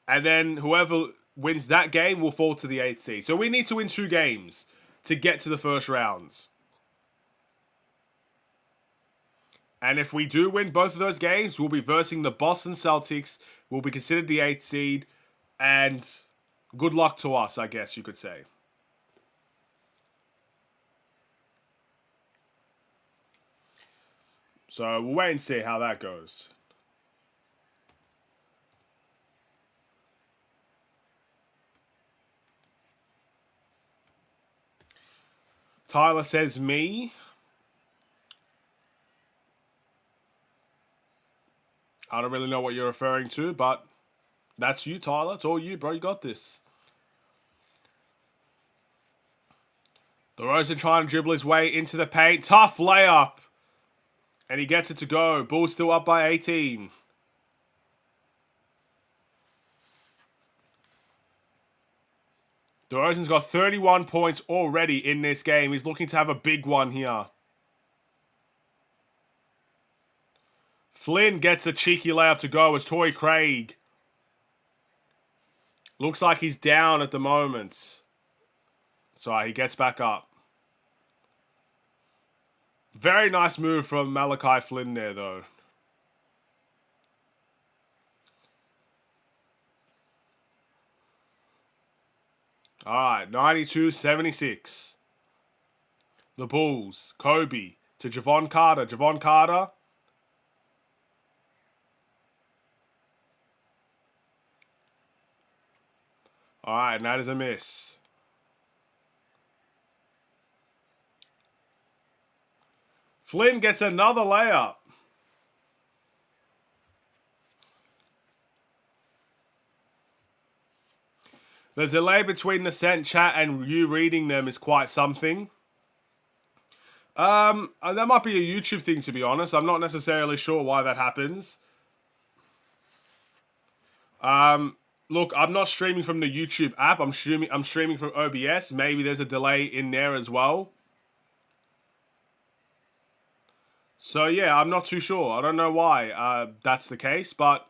And then whoever wins that game will fall to the 8th seed. So we need to win 2 games to get to the first rounds. And if we do win both of those games, we'll be versing the Boston Celtics. We'll be considered the 8th seed. And good luck to us, I guess you could say. So we'll wait and see how that goes. Tyler says me. I don't really know what you're referring to, but that's you, Tyler. It's all you, bro. You got this. DeRozan trying to dribble his way into the paint. Tough layup. And he gets it to go. Bulls still up by 18. DeRozan's got 31 points already in this game. He's looking to have a big one here. Flynn gets a cheeky layup to go as Torrey Craig. Looks like he's down at the moment. So he gets back up. Very nice move from Malachi Flynn there, though. Alright, 92-76. The Bulls. Kobe to Javon Carter. Javon Carter. Alright, and that is a miss. Flynn gets another layup. The delay between the sent chat and you reading them is quite something. That might be a YouTube thing, to be honest. I'm not necessarily sure why that happens. Look, I'm not streaming from the YouTube app. I'm streaming from OBS. Maybe there's a delay in there as well. So yeah, I'm not too sure. I don't know why that's the case, but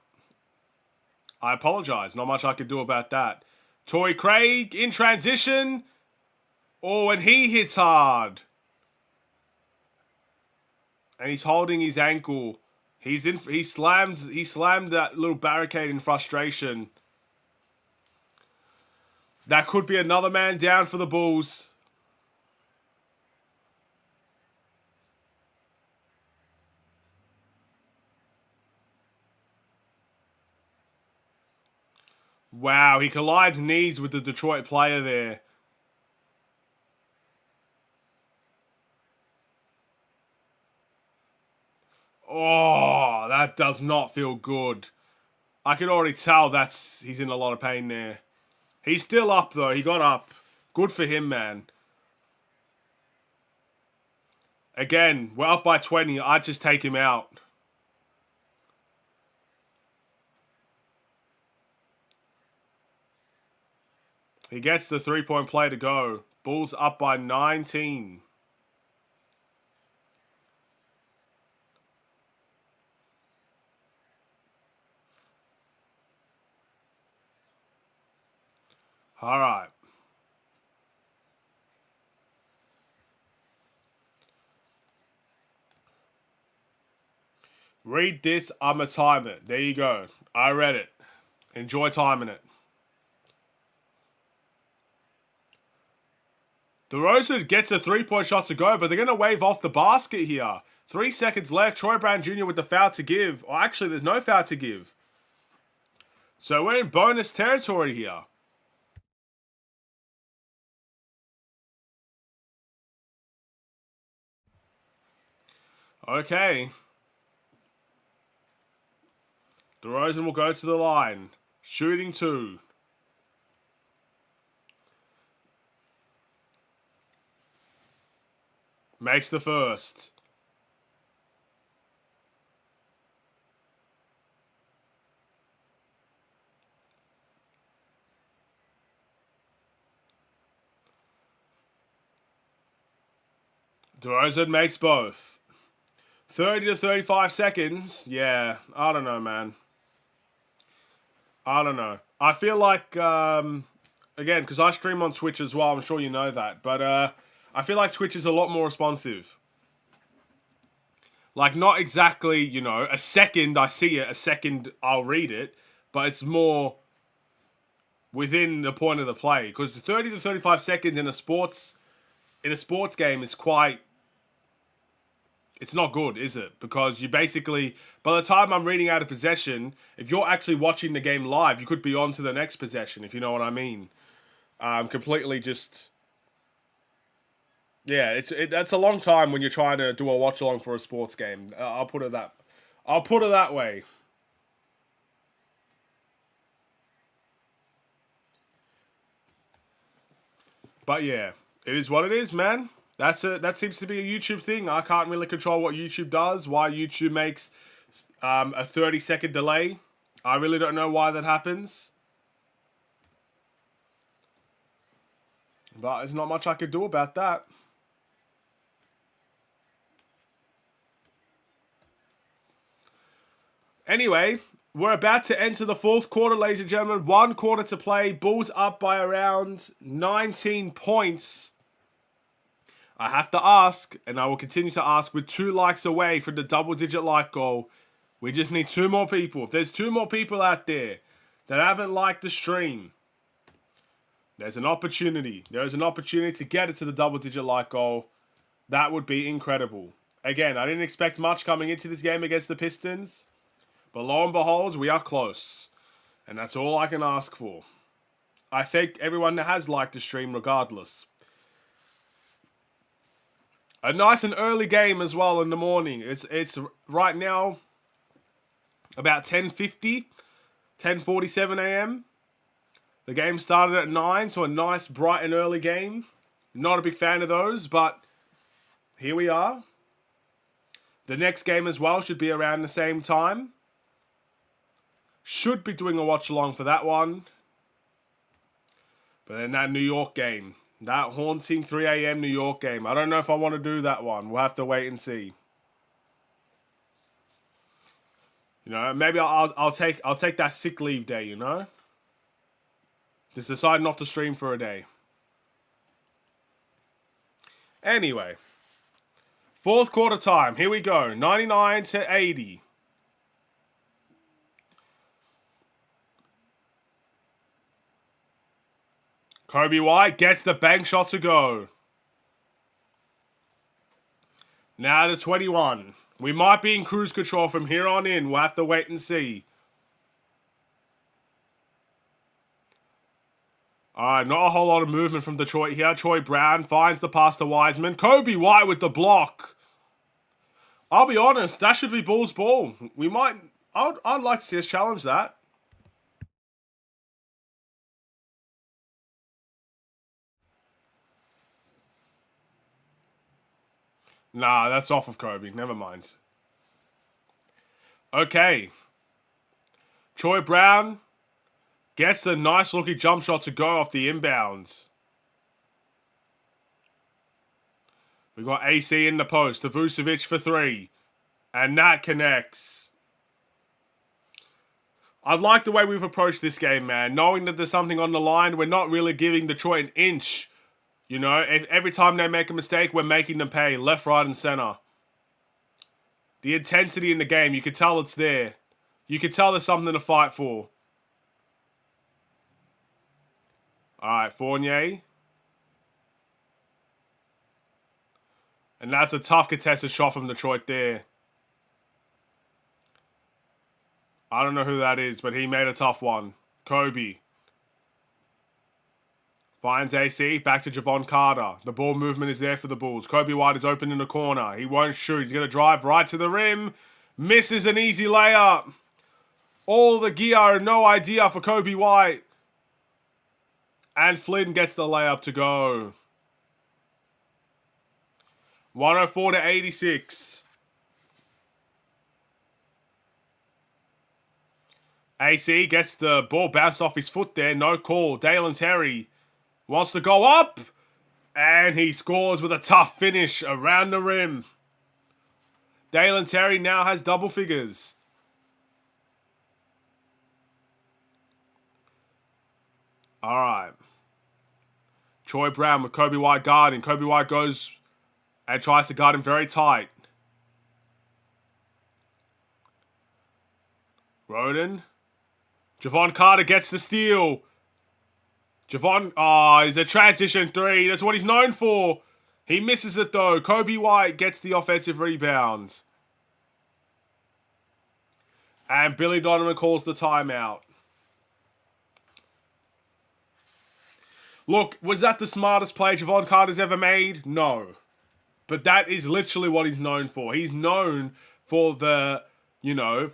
I apologize. Not much I could do about that. Torrey Craig in transition. Oh, and he hits hard. And he's holding his ankle. He slammed that little barricade in frustration. That could be another man down for the Bulls. Wow, he collides knees with the Detroit player there. Oh, that does not feel good. I can already tell he's in a lot of pain there. He's still up though. He got up. Good for him, man. Again, we're up by 20. I'd just take him out. He gets the 3-point play to go. Bulls up by 19. All right. Read this, I'ma time it. There you go. I read it. Enjoy timing it. DeRozan gets a 3-point shot to go, but they're going to wave off the basket here. 3 seconds left. Troy Brown Jr. with the foul to give. Or actually, there's no foul to give. So we're in bonus territory here. Okay. DeRozan will go to the line. Shooting 2. Makes the first. DeRozan makes both. 30 to 35 seconds. Yeah, I don't know, man. I don't know. I feel like, again, because I stream on Twitch as well, I'm sure you know that, but I feel like Twitch is a lot more responsive. Like, not exactly, a second I see it, a second I'll read it, but it's more within the point of the play. Because 30 to 35 seconds in a sports game is quite... It's not good, is it? Because you basically... By the time I'm reading out a possession, if you're actually watching the game live, you could be on to the next possession, if you know what I mean. Completely just... Yeah, that's a long time when you're trying to do a watch along for a sports game. I'll put it that way. But yeah, it is what it is, man. That seems to be a YouTube thing. I can't really control what YouTube does. Why YouTube makes a 30-second delay. I really don't know why that happens. But there's not much I could do about that. Anyway, we're about to enter the fourth quarter, ladies and gentlemen. 1 quarter to play. Bulls up by around 19 points. I have to ask, and I will continue to ask, with 2 likes away from the double-digit like goal. We just need 2 more people. If there's 2 more people out there that haven't liked the stream, there's an opportunity. There is an opportunity to get it to the double-digit like goal. That would be incredible. Again, I didn't expect much coming into this game against the Pistons. But lo and behold, we are close. And that's all I can ask for. I thank everyone that has liked the stream regardless. A nice and early game as well in the morning. It's right now about 10:50, 10:47 a.m. The game started at 9, so a nice, bright and early game. Not a big fan of those, but here we are. The next game as well should be around the same time. Should be doing a watch along for that one. But then that New York game. That haunting 3 a.m. New York game. I don't know if I want to do that one. We'll have to wait and see. Maybe I'll take that sick leave day, Just decide not to stream for a day. Anyway. Fourth quarter time. Here we go. 99 to 80. Kobe White gets the bank shot to go. Now to 21. We might be in cruise control from here on in. We'll have to wait and see. Alright, not a whole lot of movement from Detroit here. Troy Brown finds the pass to Wiseman. Kobe White with the block. I'll be honest, that should be Bulls ball. We might... I'd like to see us challenge that. Nah, that's off of Kobe. Never mind. Okay. Troy Brown gets a nice looking jump shot to go off the inbounds. We got AC in the post to Vucevic for 3. And that connects. I like the way we've approached this game, man. Knowing that there's something on the line, we're not really giving Detroit an inch. You know, every time they make a mistake, we're making them pay left, right, and center. The intensity in the game, you can tell it's there. You can tell there's something to fight for. Alright, Fournier. And that's a tough contested shot from Detroit there. I don't know who that is, but he made a tough one. Kobe. Finds AC, back to Javon Carter. The ball movement is there for the Bulls. Kobe White is open in the corner. He won't shoot. He's going to drive right to the rim. Misses an easy layup. All the gear, no idea for Kobe White. And Flynn gets the layup to go. 104 to 86. AC gets the ball bounced off his foot there. No call. Dalen Terry wants to go up. And he scores with a tough finish around the rim. Dalen Terry now has double figures. Alright. Troy Brown with Kobe White guarding. Kobe White goes and tries to guard him very tight. Roden. Javon Carter gets the steal. Javon, he's a transition 3. That's what he's known for. He misses it though. Kobe White gets the offensive rebound. And Billy Donovan calls the timeout. Look, was that the smartest play Javon Carter's ever made? No. But that is literally what he's known for. He's known for the,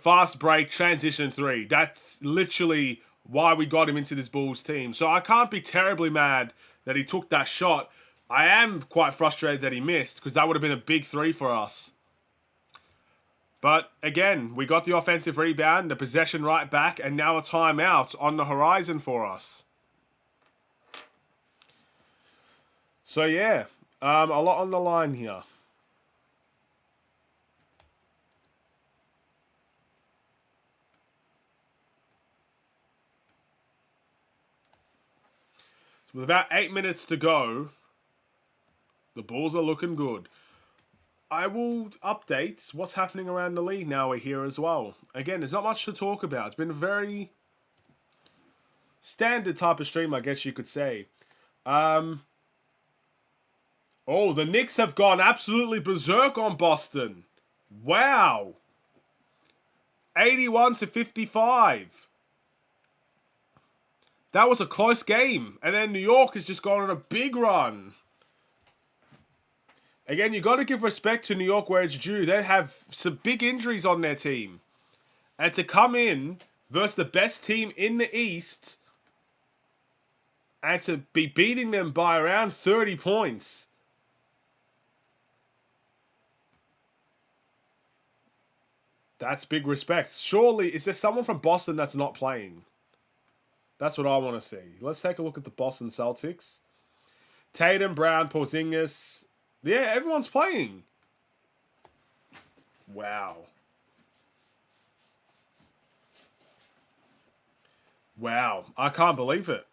fast break transition 3. That's literally why we got him into this Bulls team. So I can't be terribly mad that he took that shot. I am quite frustrated that he missed because that would have been a big 3 for us. But again, we got the offensive rebound, the possession right back, and now a timeout on the horizon for us. So yeah, a lot on the line here. So with about 8 minutes to go, the Bulls are looking good. I will update what's happening around the league now we're here as well. Again, there's not much to talk about. It's been a very standard type of stream, I guess you could say. Oh, the Knicks have gone absolutely berserk on Boston. Wow. 81 to 55. That was a close game. And then New York has just gone on a big run. Again, you got to give respect to New York where it's due. They have some big injuries on their team. And to come in versus the best team in the East and to be beating them by around 30 points. That's big respect. Surely, is there someone from Boston that's not playing? That's what I want to see. Let's take a look at the Boston Celtics. Tatum, Brown, Porzingis. Yeah, everyone's playing. Wow. Wow. I can't believe it.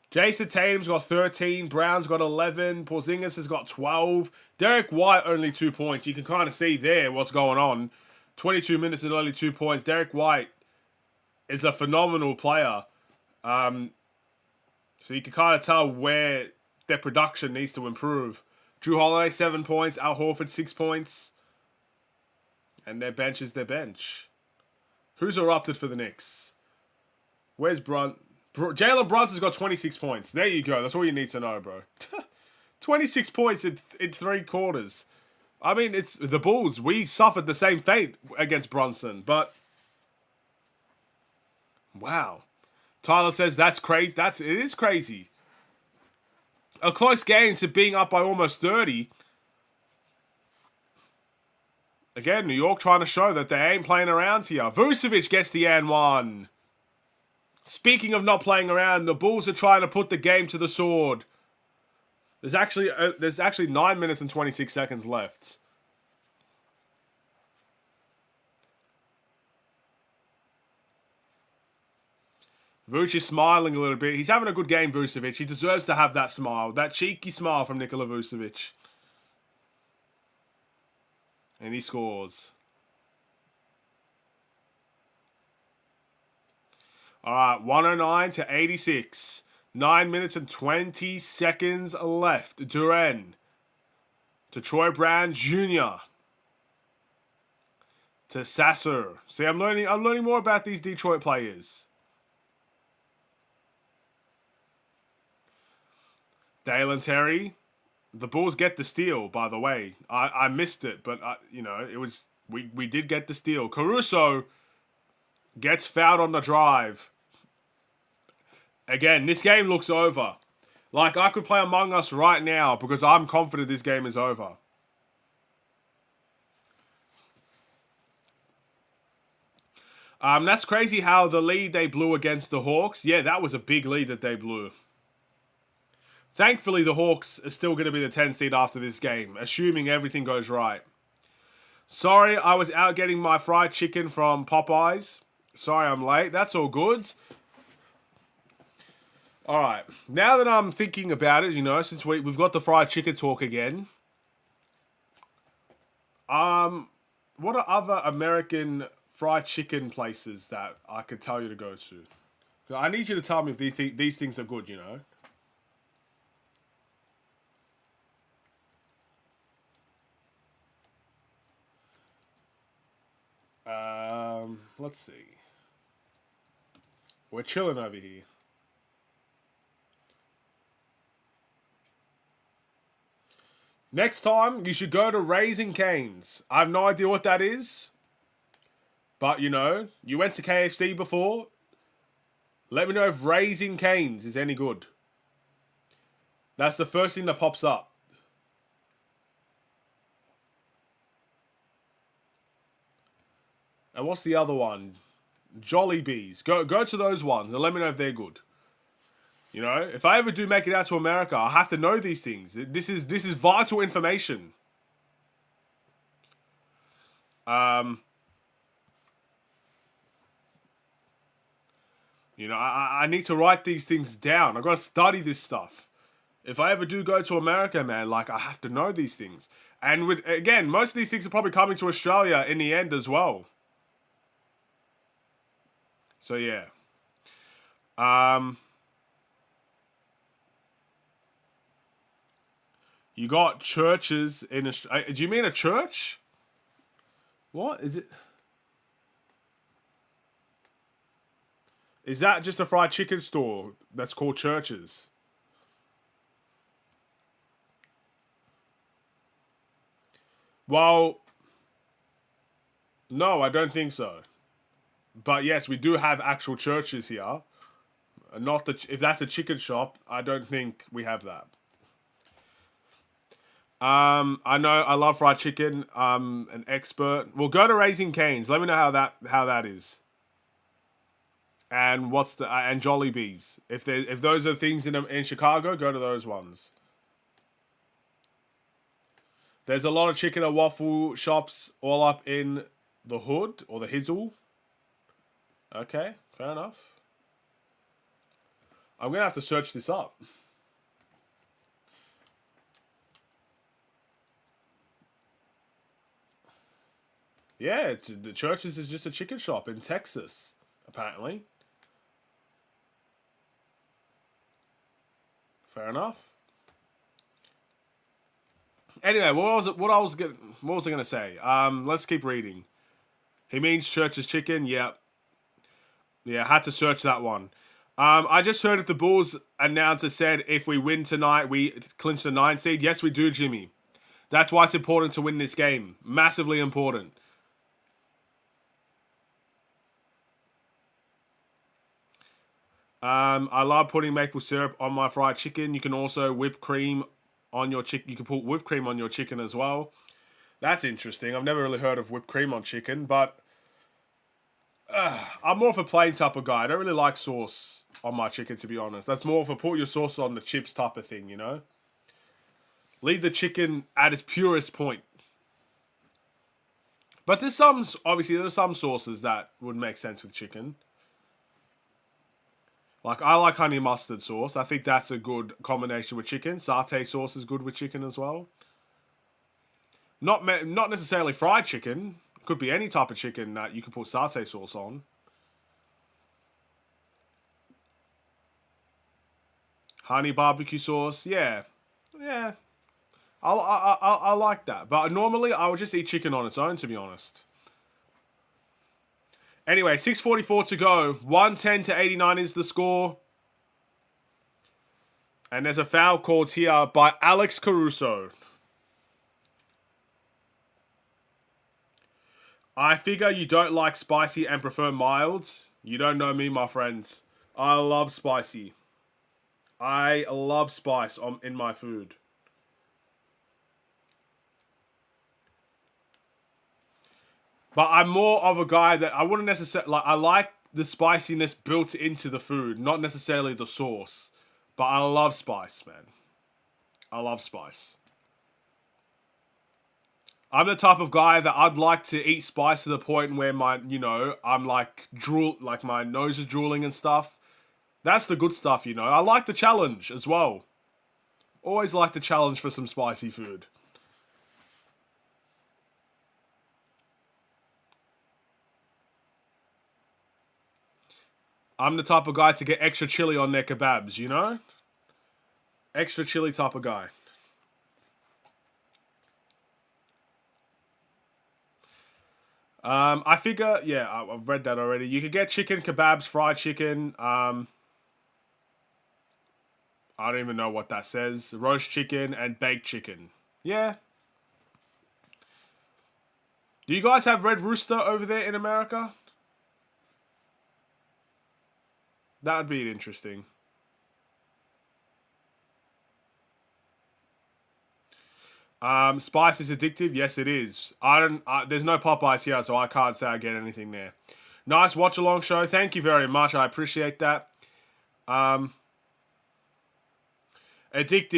Jason Tatum's got 13. Brown's got 11. Porzingis has got 12. Derek White only 2 points. You can kind of see there what's going on. 22 minutes and only 2 points. Derek White is a phenomenal player. So you can kind of tell where their production needs to improve. Drew Holiday, 7 points. Al Horford, 6 points. And their bench is their bench. Who's erupted for the Knicks? Where's Jalen Brunson's got 26 points. There you go. That's all you need to know, bro. 26 points in 3 quarters. I mean, it's the Bulls. We suffered the same fate against Brunson, but wow. Tyler says that's crazy. It is crazy. A close game to being up by almost 30. Again, New York trying to show that they ain't playing around here. Vucevic gets the and one. Speaking of not playing around, the Bulls are trying to put the game to the sword. There's actually 9 minutes and 26 seconds left. Vuce is smiling a little bit. He's having a good game, Vucevic. He deserves to have that smile. That cheeky smile from Nikola Vucevic. And he scores. Alright, 109 to 86. 9 minutes and 20 seconds left. Duren. To Troy Brown Jr. To Sasser. See, I'm learning more about these Detroit players. Dale and Terry. The Bulls get the steal, by the way. I missed it, but it was we did get the steal. Caruso gets fouled on the drive. Again, this game looks over. Like, I could play Among Us right now because I'm confident this game is over. That's crazy how the lead they blew against the Hawks. Yeah, that was a big lead that they blew. Thankfully, the Hawks are still going to be the 10 seed after this game, assuming everything goes right. Sorry, I was out getting my fried chicken from Popeyes. Sorry I'm late. That's all good. Alright, now that I'm thinking about it, since we've got the fried chicken talk again. What are other American fried chicken places that I could tell you to go to? I need you to tell me if these things are good, Let's see. We're chilling over here. Next time, you should go to Raising Cane's. I have no idea what that is. But, you went to KFC before. Let me know if Raising Cane's is any good. That's the first thing that pops up. And what's the other one? Jollibees. Go to those ones and let me know if they're good. If I ever do make it out to America, I have to know these things. This is vital information. I need to write these things down. I've got to study this stuff. If I ever do go to America, man, I have to know these things. And most of these things are probably coming to Australia in the end as well. So, yeah. You got churches in Australia. Do you mean a church? What is it? Is that just a fried chicken store that's called Churches? Well, no, I don't think so. But yes, we do have actual churches here. Not if that's a chicken shop, I don't think we have that. I know I love fried chicken. I'm an expert. We'll go to Raising Cane's. Let me know how that is. And what's the and Jollibees? If those are things in Chicago, go to those ones. There's a lot of chicken and waffle shops all up in the hood or the hizzle. Okay, fair enough. I'm gonna have to search this up. Yeah, the Churches is just a chicken shop in Texas, apparently. Fair enough. Anyway, what was I gonna say? Let's keep reading. He means Church's chicken. Yep. Yeah, had to search that one. I just heard if the Bulls announcer said if we win tonight, we clinch the 9 seed. Yes, we do, Jimmy. That's why it's important to win this game. Massively important. I love putting maple syrup on my fried chicken. You can also whip cream on your chicken. You can put whipped cream on your chicken as well. That's interesting. I've never really heard of whipped cream on chicken, but I'm more of a plain type of guy. I don't really like sauce on my chicken, to be honest. That's more of a put your sauce on the chips type of thing, you know? Leave the chicken at its purest point. But there's some sauces that would make sense with chicken. Like, I like honey mustard sauce. I think that's a good combination with chicken. Satay sauce is good with chicken as well. Not necessarily fried chicken. Could be any type of chicken that you can put satay sauce on. Honey barbecue sauce, yeah. I like that. But normally, I would just eat chicken on its own, to be honest. Anyway, 6:44 to go. 110 to 89 is the score. And there's a foul called here by Alex Caruso. I figure you don't like spicy and prefer mild. You don't know me, my friends. I love spicy. I love spice in my food. But I'm more of a guy that I wouldn't necessarily like. I like the spiciness built into the food, not necessarily the sauce. But I love spice, man. I love spice. I'm the type of guy that I'd like to eat spice to the point where I'm like like my nose is drooling and stuff. That's the good stuff, you know. I like the challenge as well. Always like the challenge for some spicy food. I'm the type of guy to get extra chili on their kebabs, you know? Extra chili type of guy. I figure, yeah, I've read that already. You could get chicken kebabs, fried chicken. I don't even know what that says. Roast chicken and baked chicken. Yeah. Do you guys have Red Rooster over there in America? That would be interesting. Spice is addictive. Yes, it is. There's no Popeyes here, so I can't say I get anything there. Nice watch along show. Thank you very much. I appreciate that. Addicting.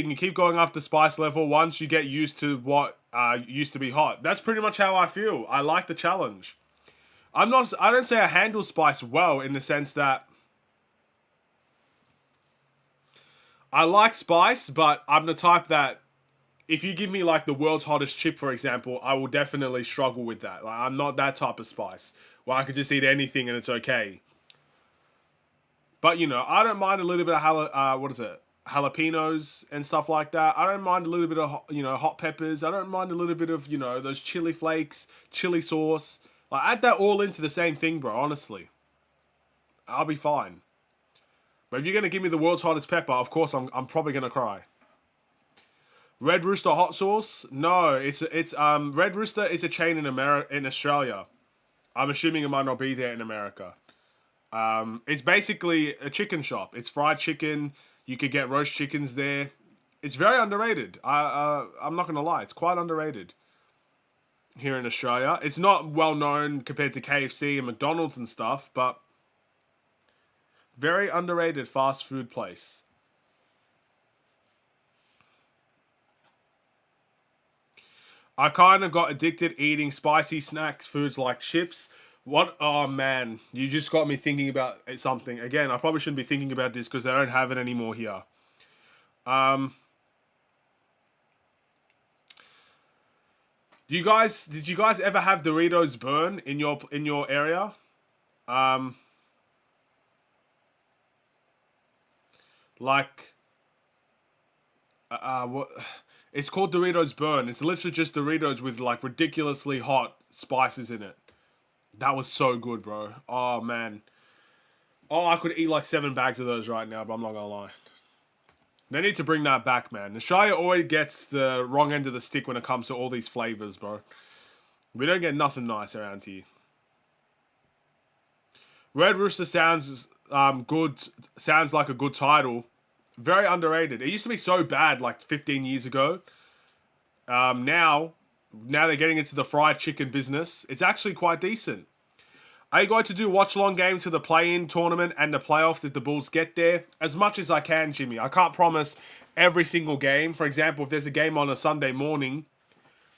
You keep going up the spice level once you get used to what used to be hot. That's pretty much how I feel. I like the challenge. I don't say I handle spice well in the sense that I like spice, but I'm the type that if you give me like the world's hottest chip, for example, I will definitely struggle with that. Like, I'm not that type of spice where I could just eat anything and it's okay. But I don't mind a little bit of jalapenos and stuff like that. I don't mind a little bit of hot peppers. I don't mind a little bit of those chili flakes, chili sauce. Like, add that all into the same thing, bro. Honestly, I'll be fine. But if you're gonna give me the world's hottest pepper, of course I'm probably gonna cry. Red Rooster hot sauce? No, it's Red Rooster is a chain in Australia. I'm assuming it might not be there in America. It's basically a chicken shop. It's fried chicken. You could get roast chickens there. It's very underrated. I'm not gonna lie, it's quite underrated here in Australia. It's not well known compared to KFC and McDonald's and stuff, but very underrated fast food place. I kind of got addicted eating spicy snacks, foods like chips. What? Oh man, you just got me thinking about something. Again, I probably shouldn't be thinking about this because they don't have it anymore here. Did you guys ever have Doritos burn in your area? Like, What? It's called Doritos Burn. It's literally just Doritos with like ridiculously hot spices in it. That was so good, bro. Oh man. Oh, I could eat like 7 bags of those right now, but I'm not gonna lie. They need to bring that back, man. Australia always gets the wrong end of the stick when it comes to all these flavors, bro. We don't get nothing nice around here. Red Rooster sounds good. Sounds like a good title. Very underrated. It used to be so bad like 15 years ago. Now they're getting into the fried chicken business. It's actually quite decent. Are you going to do watch-along games for the play-in tournament and the playoffs if the Bulls get there? As much as I can, Jimmy. I can't promise every single game. For example, if there's a game on a Sunday morning,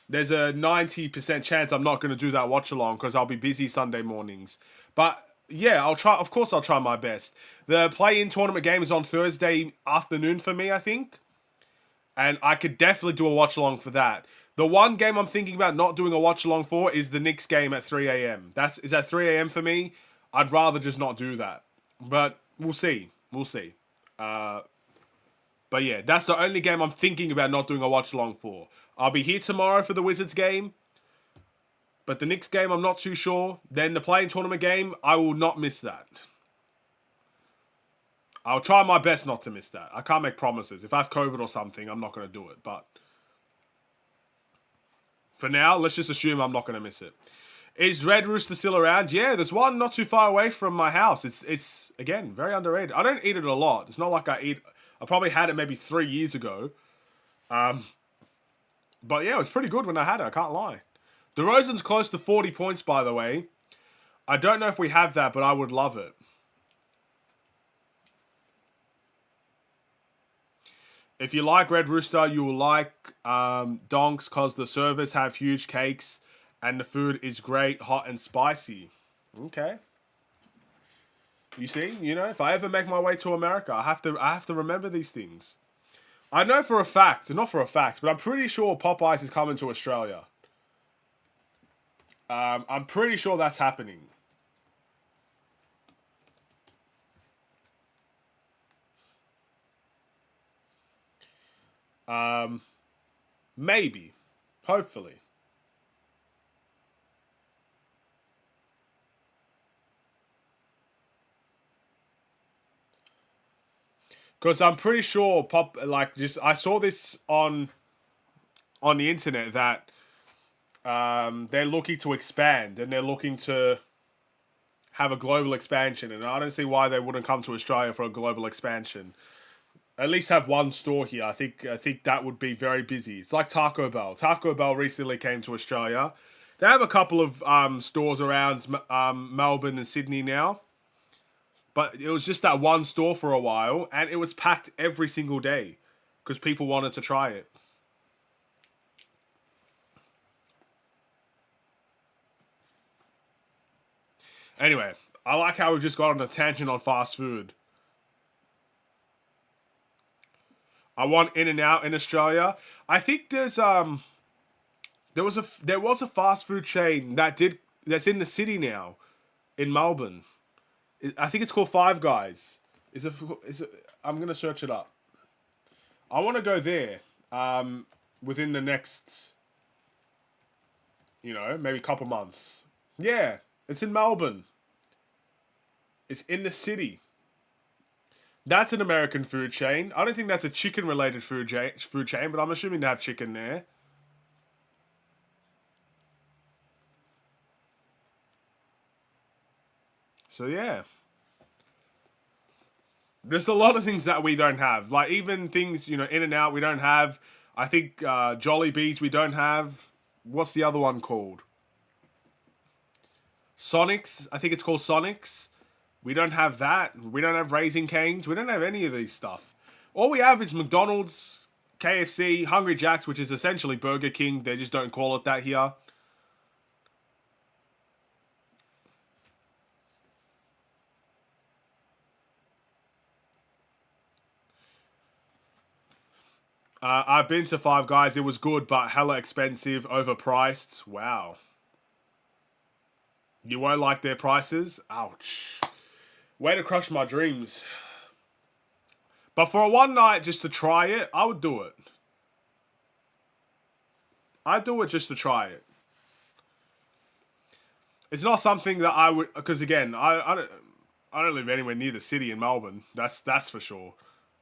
there's a 90% chance I'm not going to do that watch-along because I'll be busy Sunday mornings. But yeah, I'll try. Of course, I'll try my best. The play-in tournament game is on Thursday afternoon for me, I think. And I could definitely do a watch-along for that. The one game I'm thinking about not doing a watch-along for is the Knicks game at 3 a.m. Is that 3 a.m. for me? I'd rather just not do that. But we'll see. We'll see. But yeah, that's the only game I'm thinking about not doing a watch-along for. I'll be here tomorrow for the Wizards game. But the Knicks game, I'm not too sure. Then the play-in tournament game, I will not miss that. I'll try my best not to miss that. I can't make promises. If I have COVID or something, I'm not going to do it. But for now, let's just assume I'm not going to miss it. Is Red Rooster still around? Yeah, there's one not too far away from my house. It's again, very underrated. I don't eat it a lot. It's not like I probably had it maybe 3 years ago. But yeah, it was pretty good when I had it. I can't lie. DeRozan's close to 40 points, by the way. I don't know if we have that, but I would love it. If you like Red Rooster, you will like Donks because the servers have huge cakes and the food is great, hot and spicy. Okay. You see, if I ever make my way to America, I have to remember these things. I know for a fact, not for a fact, but I'm pretty sure Popeyes is coming to Australia. I'm pretty sure that's happening. Maybe. Hopefully. Because I'm pretty sure I saw this on the internet that they're looking to expand and they're looking to have a global expansion, and I don't see why they wouldn't come to Australia for a global expansion. At least have one store here. I think that would be very busy. It's like Taco Bell. Taco Bell recently came to Australia. They have a couple of stores around Melbourne and Sydney now. But it was just that one store for a while, and it was packed every single day because people wanted to try it. Anyway, I like how we just got on a tangent on fast food. I want In-N-Out in Australia. I think there was a fast food chain that's in the city now, in Melbourne. I think it's called Five Guys. I'm gonna search it up. I want to go there. Within the next, maybe couple months. Yeah, it's in Melbourne. It's in the city. That's an American food chain. I don't think that's a chicken-related food chain, but I'm assuming they have chicken there. So yeah. There's a lot of things that we don't have. Like even things, In-N-Out we don't have. I think Jollibees we don't have. What's the other one called? Sonic's. I think it's called Sonic's. We don't have that. We don't have Raising Cane's. We don't have any of these stuff. All we have is McDonald's, KFC, Hungry Jack's, which is essentially Burger King. They just don't call it that here. I've been to Five Guys. It was good, but hella expensive, overpriced. Wow. You won't like their prices? Ouch. Way to crush my dreams. But for a one night just to try it, I would do it. I do it just to try it. It's not something that I would, because again, I don't live anywhere near the city in Melbourne. That's for sure.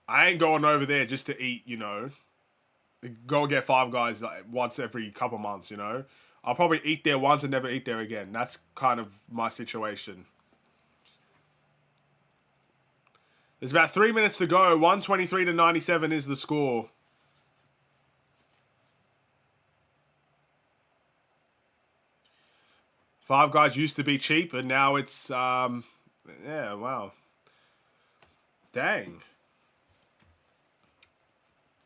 I ain't going over there just to eat. Go get Five Guys like once every couple months. I'll probably eat there once and never eat there again. That's kind of my situation. There's about 3 minutes to go. 123 to 97 is the score. Five Guys used to be cheap, and now it's yeah, wow, dang,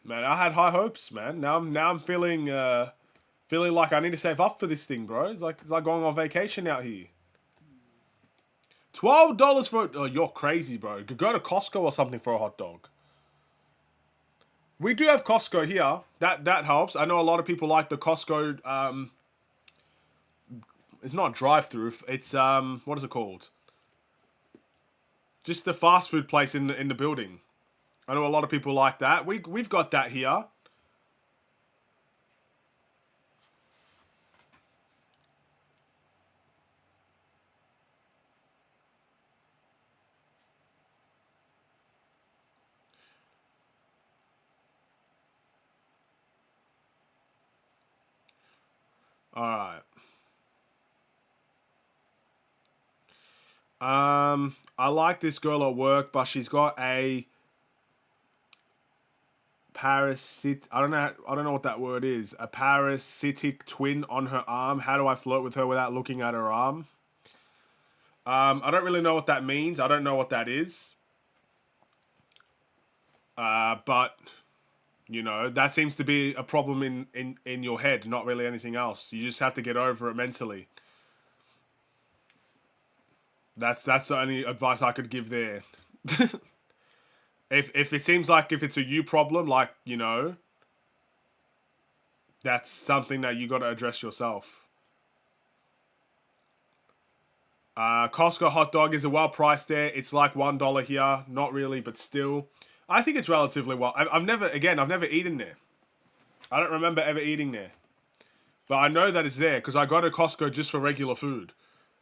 man. I had high hopes, man. Now I'm feeling like I need to save up for this thing, bro. It's like going on vacation out here. $12 for... Oh, you're crazy, bro. You could go to Costco or something for a hot dog. We do have Costco here. That helps. I know a lot of people like the Costco... it's not drive-through. It's... what is it called? Just the fast food place in the building. I know a lot of people like that. We've got that here. Alright. I like this girl at work, but she's got a parasite. I don't know what that word is. A parasitic twin on her arm. How do I flirt with her without looking at her arm? I don't really know what that means. I don't know what that is. But that seems to be a problem in your head, not really anything else. You just have to get over it mentally. That's the only advice I could give there. If it seems like if it's a you problem, like, that's something that you got to address yourself. Costco hot dog is a well priced there. It's like $1 here. Not really, but still. I think it's relatively well. I've never eaten there. I don't remember ever eating there. But I know that it's there because I go to Costco just for regular food.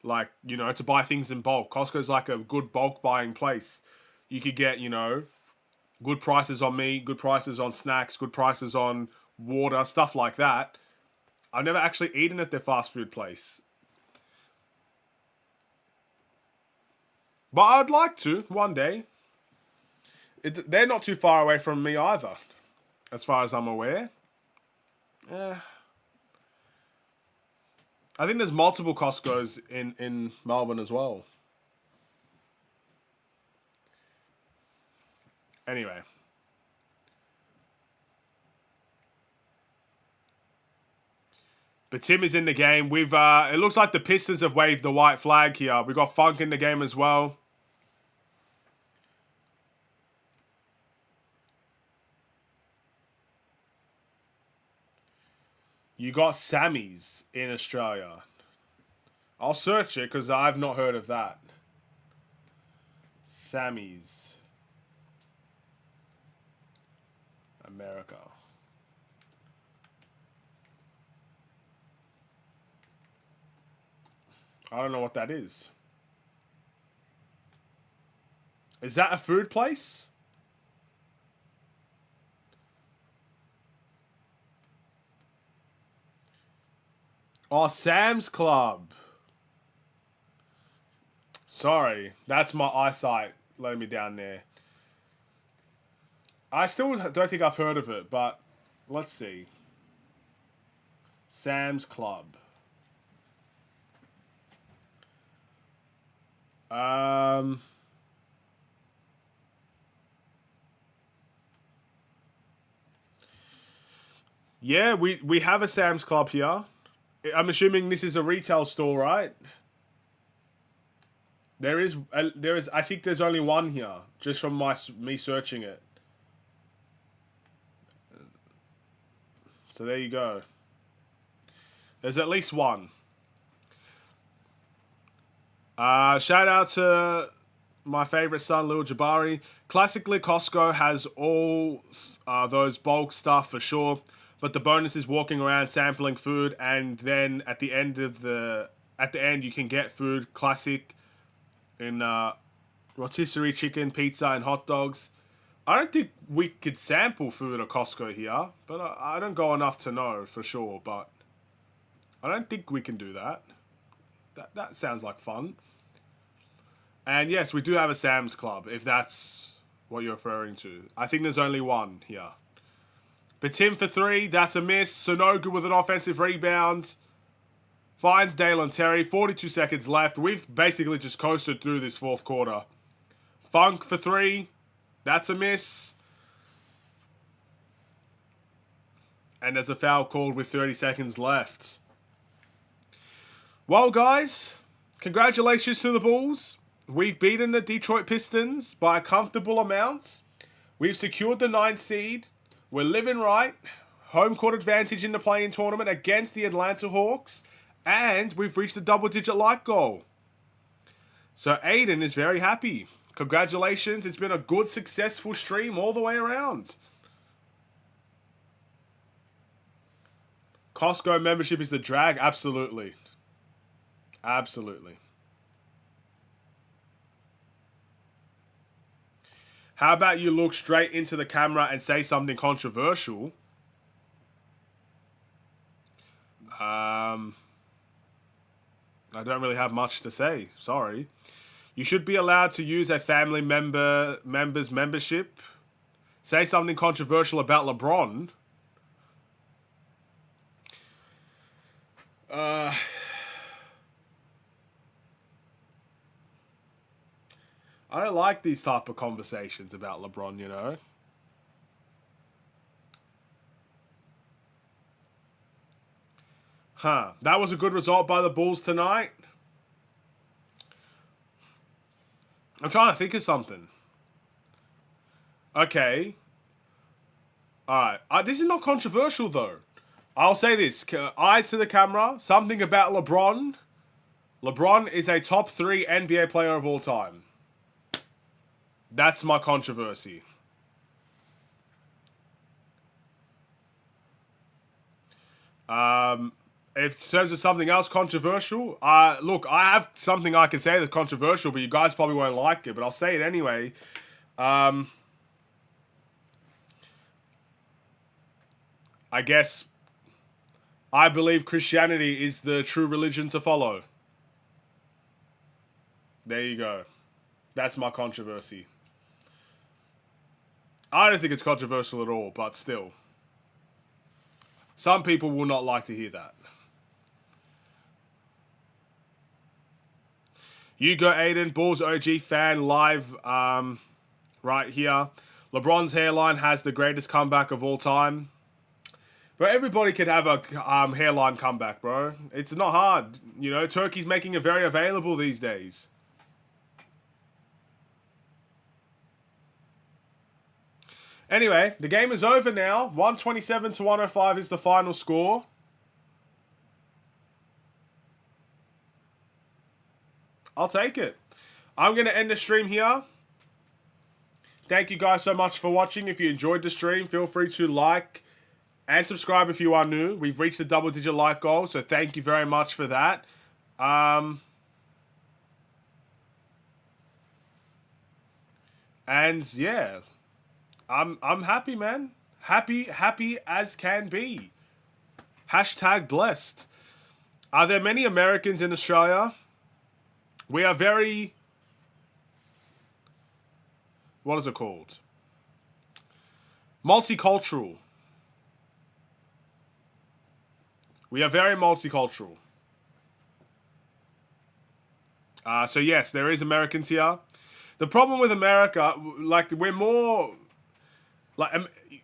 Like, to buy things in bulk. Costco's like a good bulk buying place. You could get, good prices on meat, good prices on snacks, good prices on water, stuff like that. I've never actually eaten at their fast food place. But I'd like to, one day. They're not too far away from me either, as far as I'm aware. I think there's multiple Costco's in Melbourne as well. Anyway. But Tim is in the game. It looks like the Pistons have waved the white flag here. We've got Funk in the game as well. You got Sammy's in Australia. I'll search it because I've not heard of that. Sammy's. America. I don't know what that is. Is that a food place? Oh, Sam's Club. Sorry, that's my eyesight letting me down there. I still don't think I've heard of it, but let's see. Sam's Club. Yeah, we have a Sam's Club here. I'm assuming this is a retail store, right? There is. I think there's only one here, just from me searching it. So there you go. There's at least one. Shout out to my favorite son, Lil Jabari. Classically, Costco has all those bulk stuff for sure. but the bonus is walking around sampling food, and then at the end you can get food, classic in rotisserie chicken, pizza, and hot dogs. I don't think we could sample food at Costco here, but I don't go enough to know for sure, but I don't think we can do that. That sounds like fun. And yes, we do have a Sam's Club, if that's what you're referring to. I think there's only one here. But Tim for 3, that's a miss. Sonogu with an offensive rebound. Finds Dalen Terry, 42 seconds left. We've basically just coasted through this fourth quarter. Funk for 3, that's a miss. And there's a foul called with 30 seconds left. Well, guys, congratulations to the Bulls. We've beaten the Detroit Pistons by a comfortable amount. We've secured the 9th seed. We're living right. Home court advantage in the play-in tournament against the Atlanta Hawks. And we've reached a double-digit like goal. So Aiden is very happy. Congratulations. It's been a good, successful stream all the way around. Costco membership is the drag? Absolutely. Absolutely. How about you look straight into the camera and say something controversial? I don't really have much to say. Sorry. You should be allowed to use a family member's membership. Say something controversial about LeBron. I don't like these type of conversations about LeBron, you know. That was a good result by the Bulls tonight. I'm trying to think of something. Okay. Alright. This is not controversial, though. I'll say this. Eyes to the camera. Something about LeBron. LeBron is a top 3 NBA player of all time. That's my controversy. In terms of something else controversial, look, I have something I can say that's controversial, but you guys probably won't like it, but I'll say it anyway. I guess I believe Christianity is the true religion to follow. There you go. That's my controversy. I don't think it's controversial at all, but still. Some people will not like to hear that. You go, Aiden. Bulls OG fan live right here. LeBron's hairline has the greatest comeback of all time. But everybody could have a hairline comeback, bro. It's not hard. You know, Turkey's making it very available these days. Anyway, the game is over now. 127 to 105 is the final score. I'll take it. I'm going to end the stream here. Thank you guys so much for watching. If you enjoyed the stream, feel free to like and subscribe if you are new. We've reached the double-digit like goal, so thank you very much for that. And yeah, I'm happy, man. Happy as can be. Hashtag blessed. Are there many Americans in Australia? We are very... What is it called? Multicultural. We are very multicultural. So yes, there is Americans here. The problem with America, like, we're more... Like,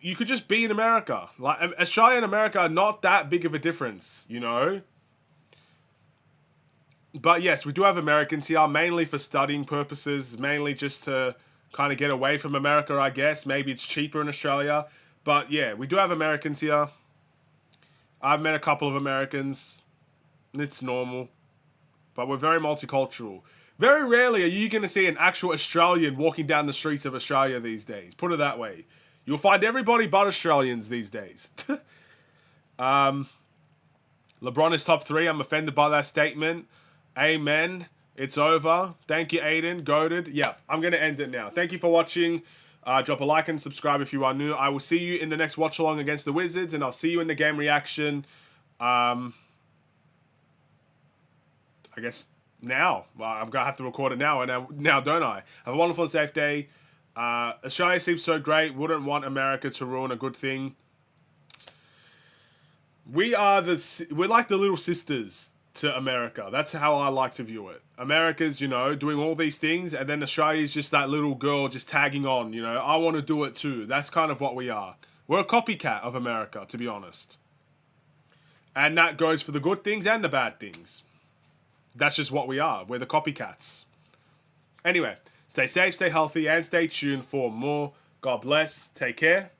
you could just be in America. Like, Australia and America are not that big of a difference, you know? But yes, we do have Americans here, mainly for studying purposes, mainly just to kind of get away from America, I guess. Maybe it's cheaper in Australia. But yeah, we do have Americans here. I've met a couple of Americans. It's normal. But we're very multicultural. Very rarely are you going to see an actual Australian walking down the streets of Australia these days. Put it that way. You'll find everybody but Australians these days. LeBron is top 3. I'm offended by that statement. Amen. It's over. Thank you, Aiden. Goated. Yeah, I'm going to end it now. Thank you for watching. Drop a like and subscribe if you are new. I will see you in the next watch along against the Wizards, and I'll see you in the game reaction. I guess now. Well, I'm going to have to record it now, and now don't I? Have a wonderful and safe day. Australia seems so great. Wouldn't want America to ruin a good thing. We're like the little sisters to America. That's how I like to view it. America's, doing all these things, and then Australia's just that little girl just tagging on, I want to do it too. That's kind of what we are. We're a copycat of America, to be honest. And that goes for the good things and the bad things. That's just what we are. We're the copycats. Anyway, stay safe, stay healthy, and stay tuned for more. God bless. Take care.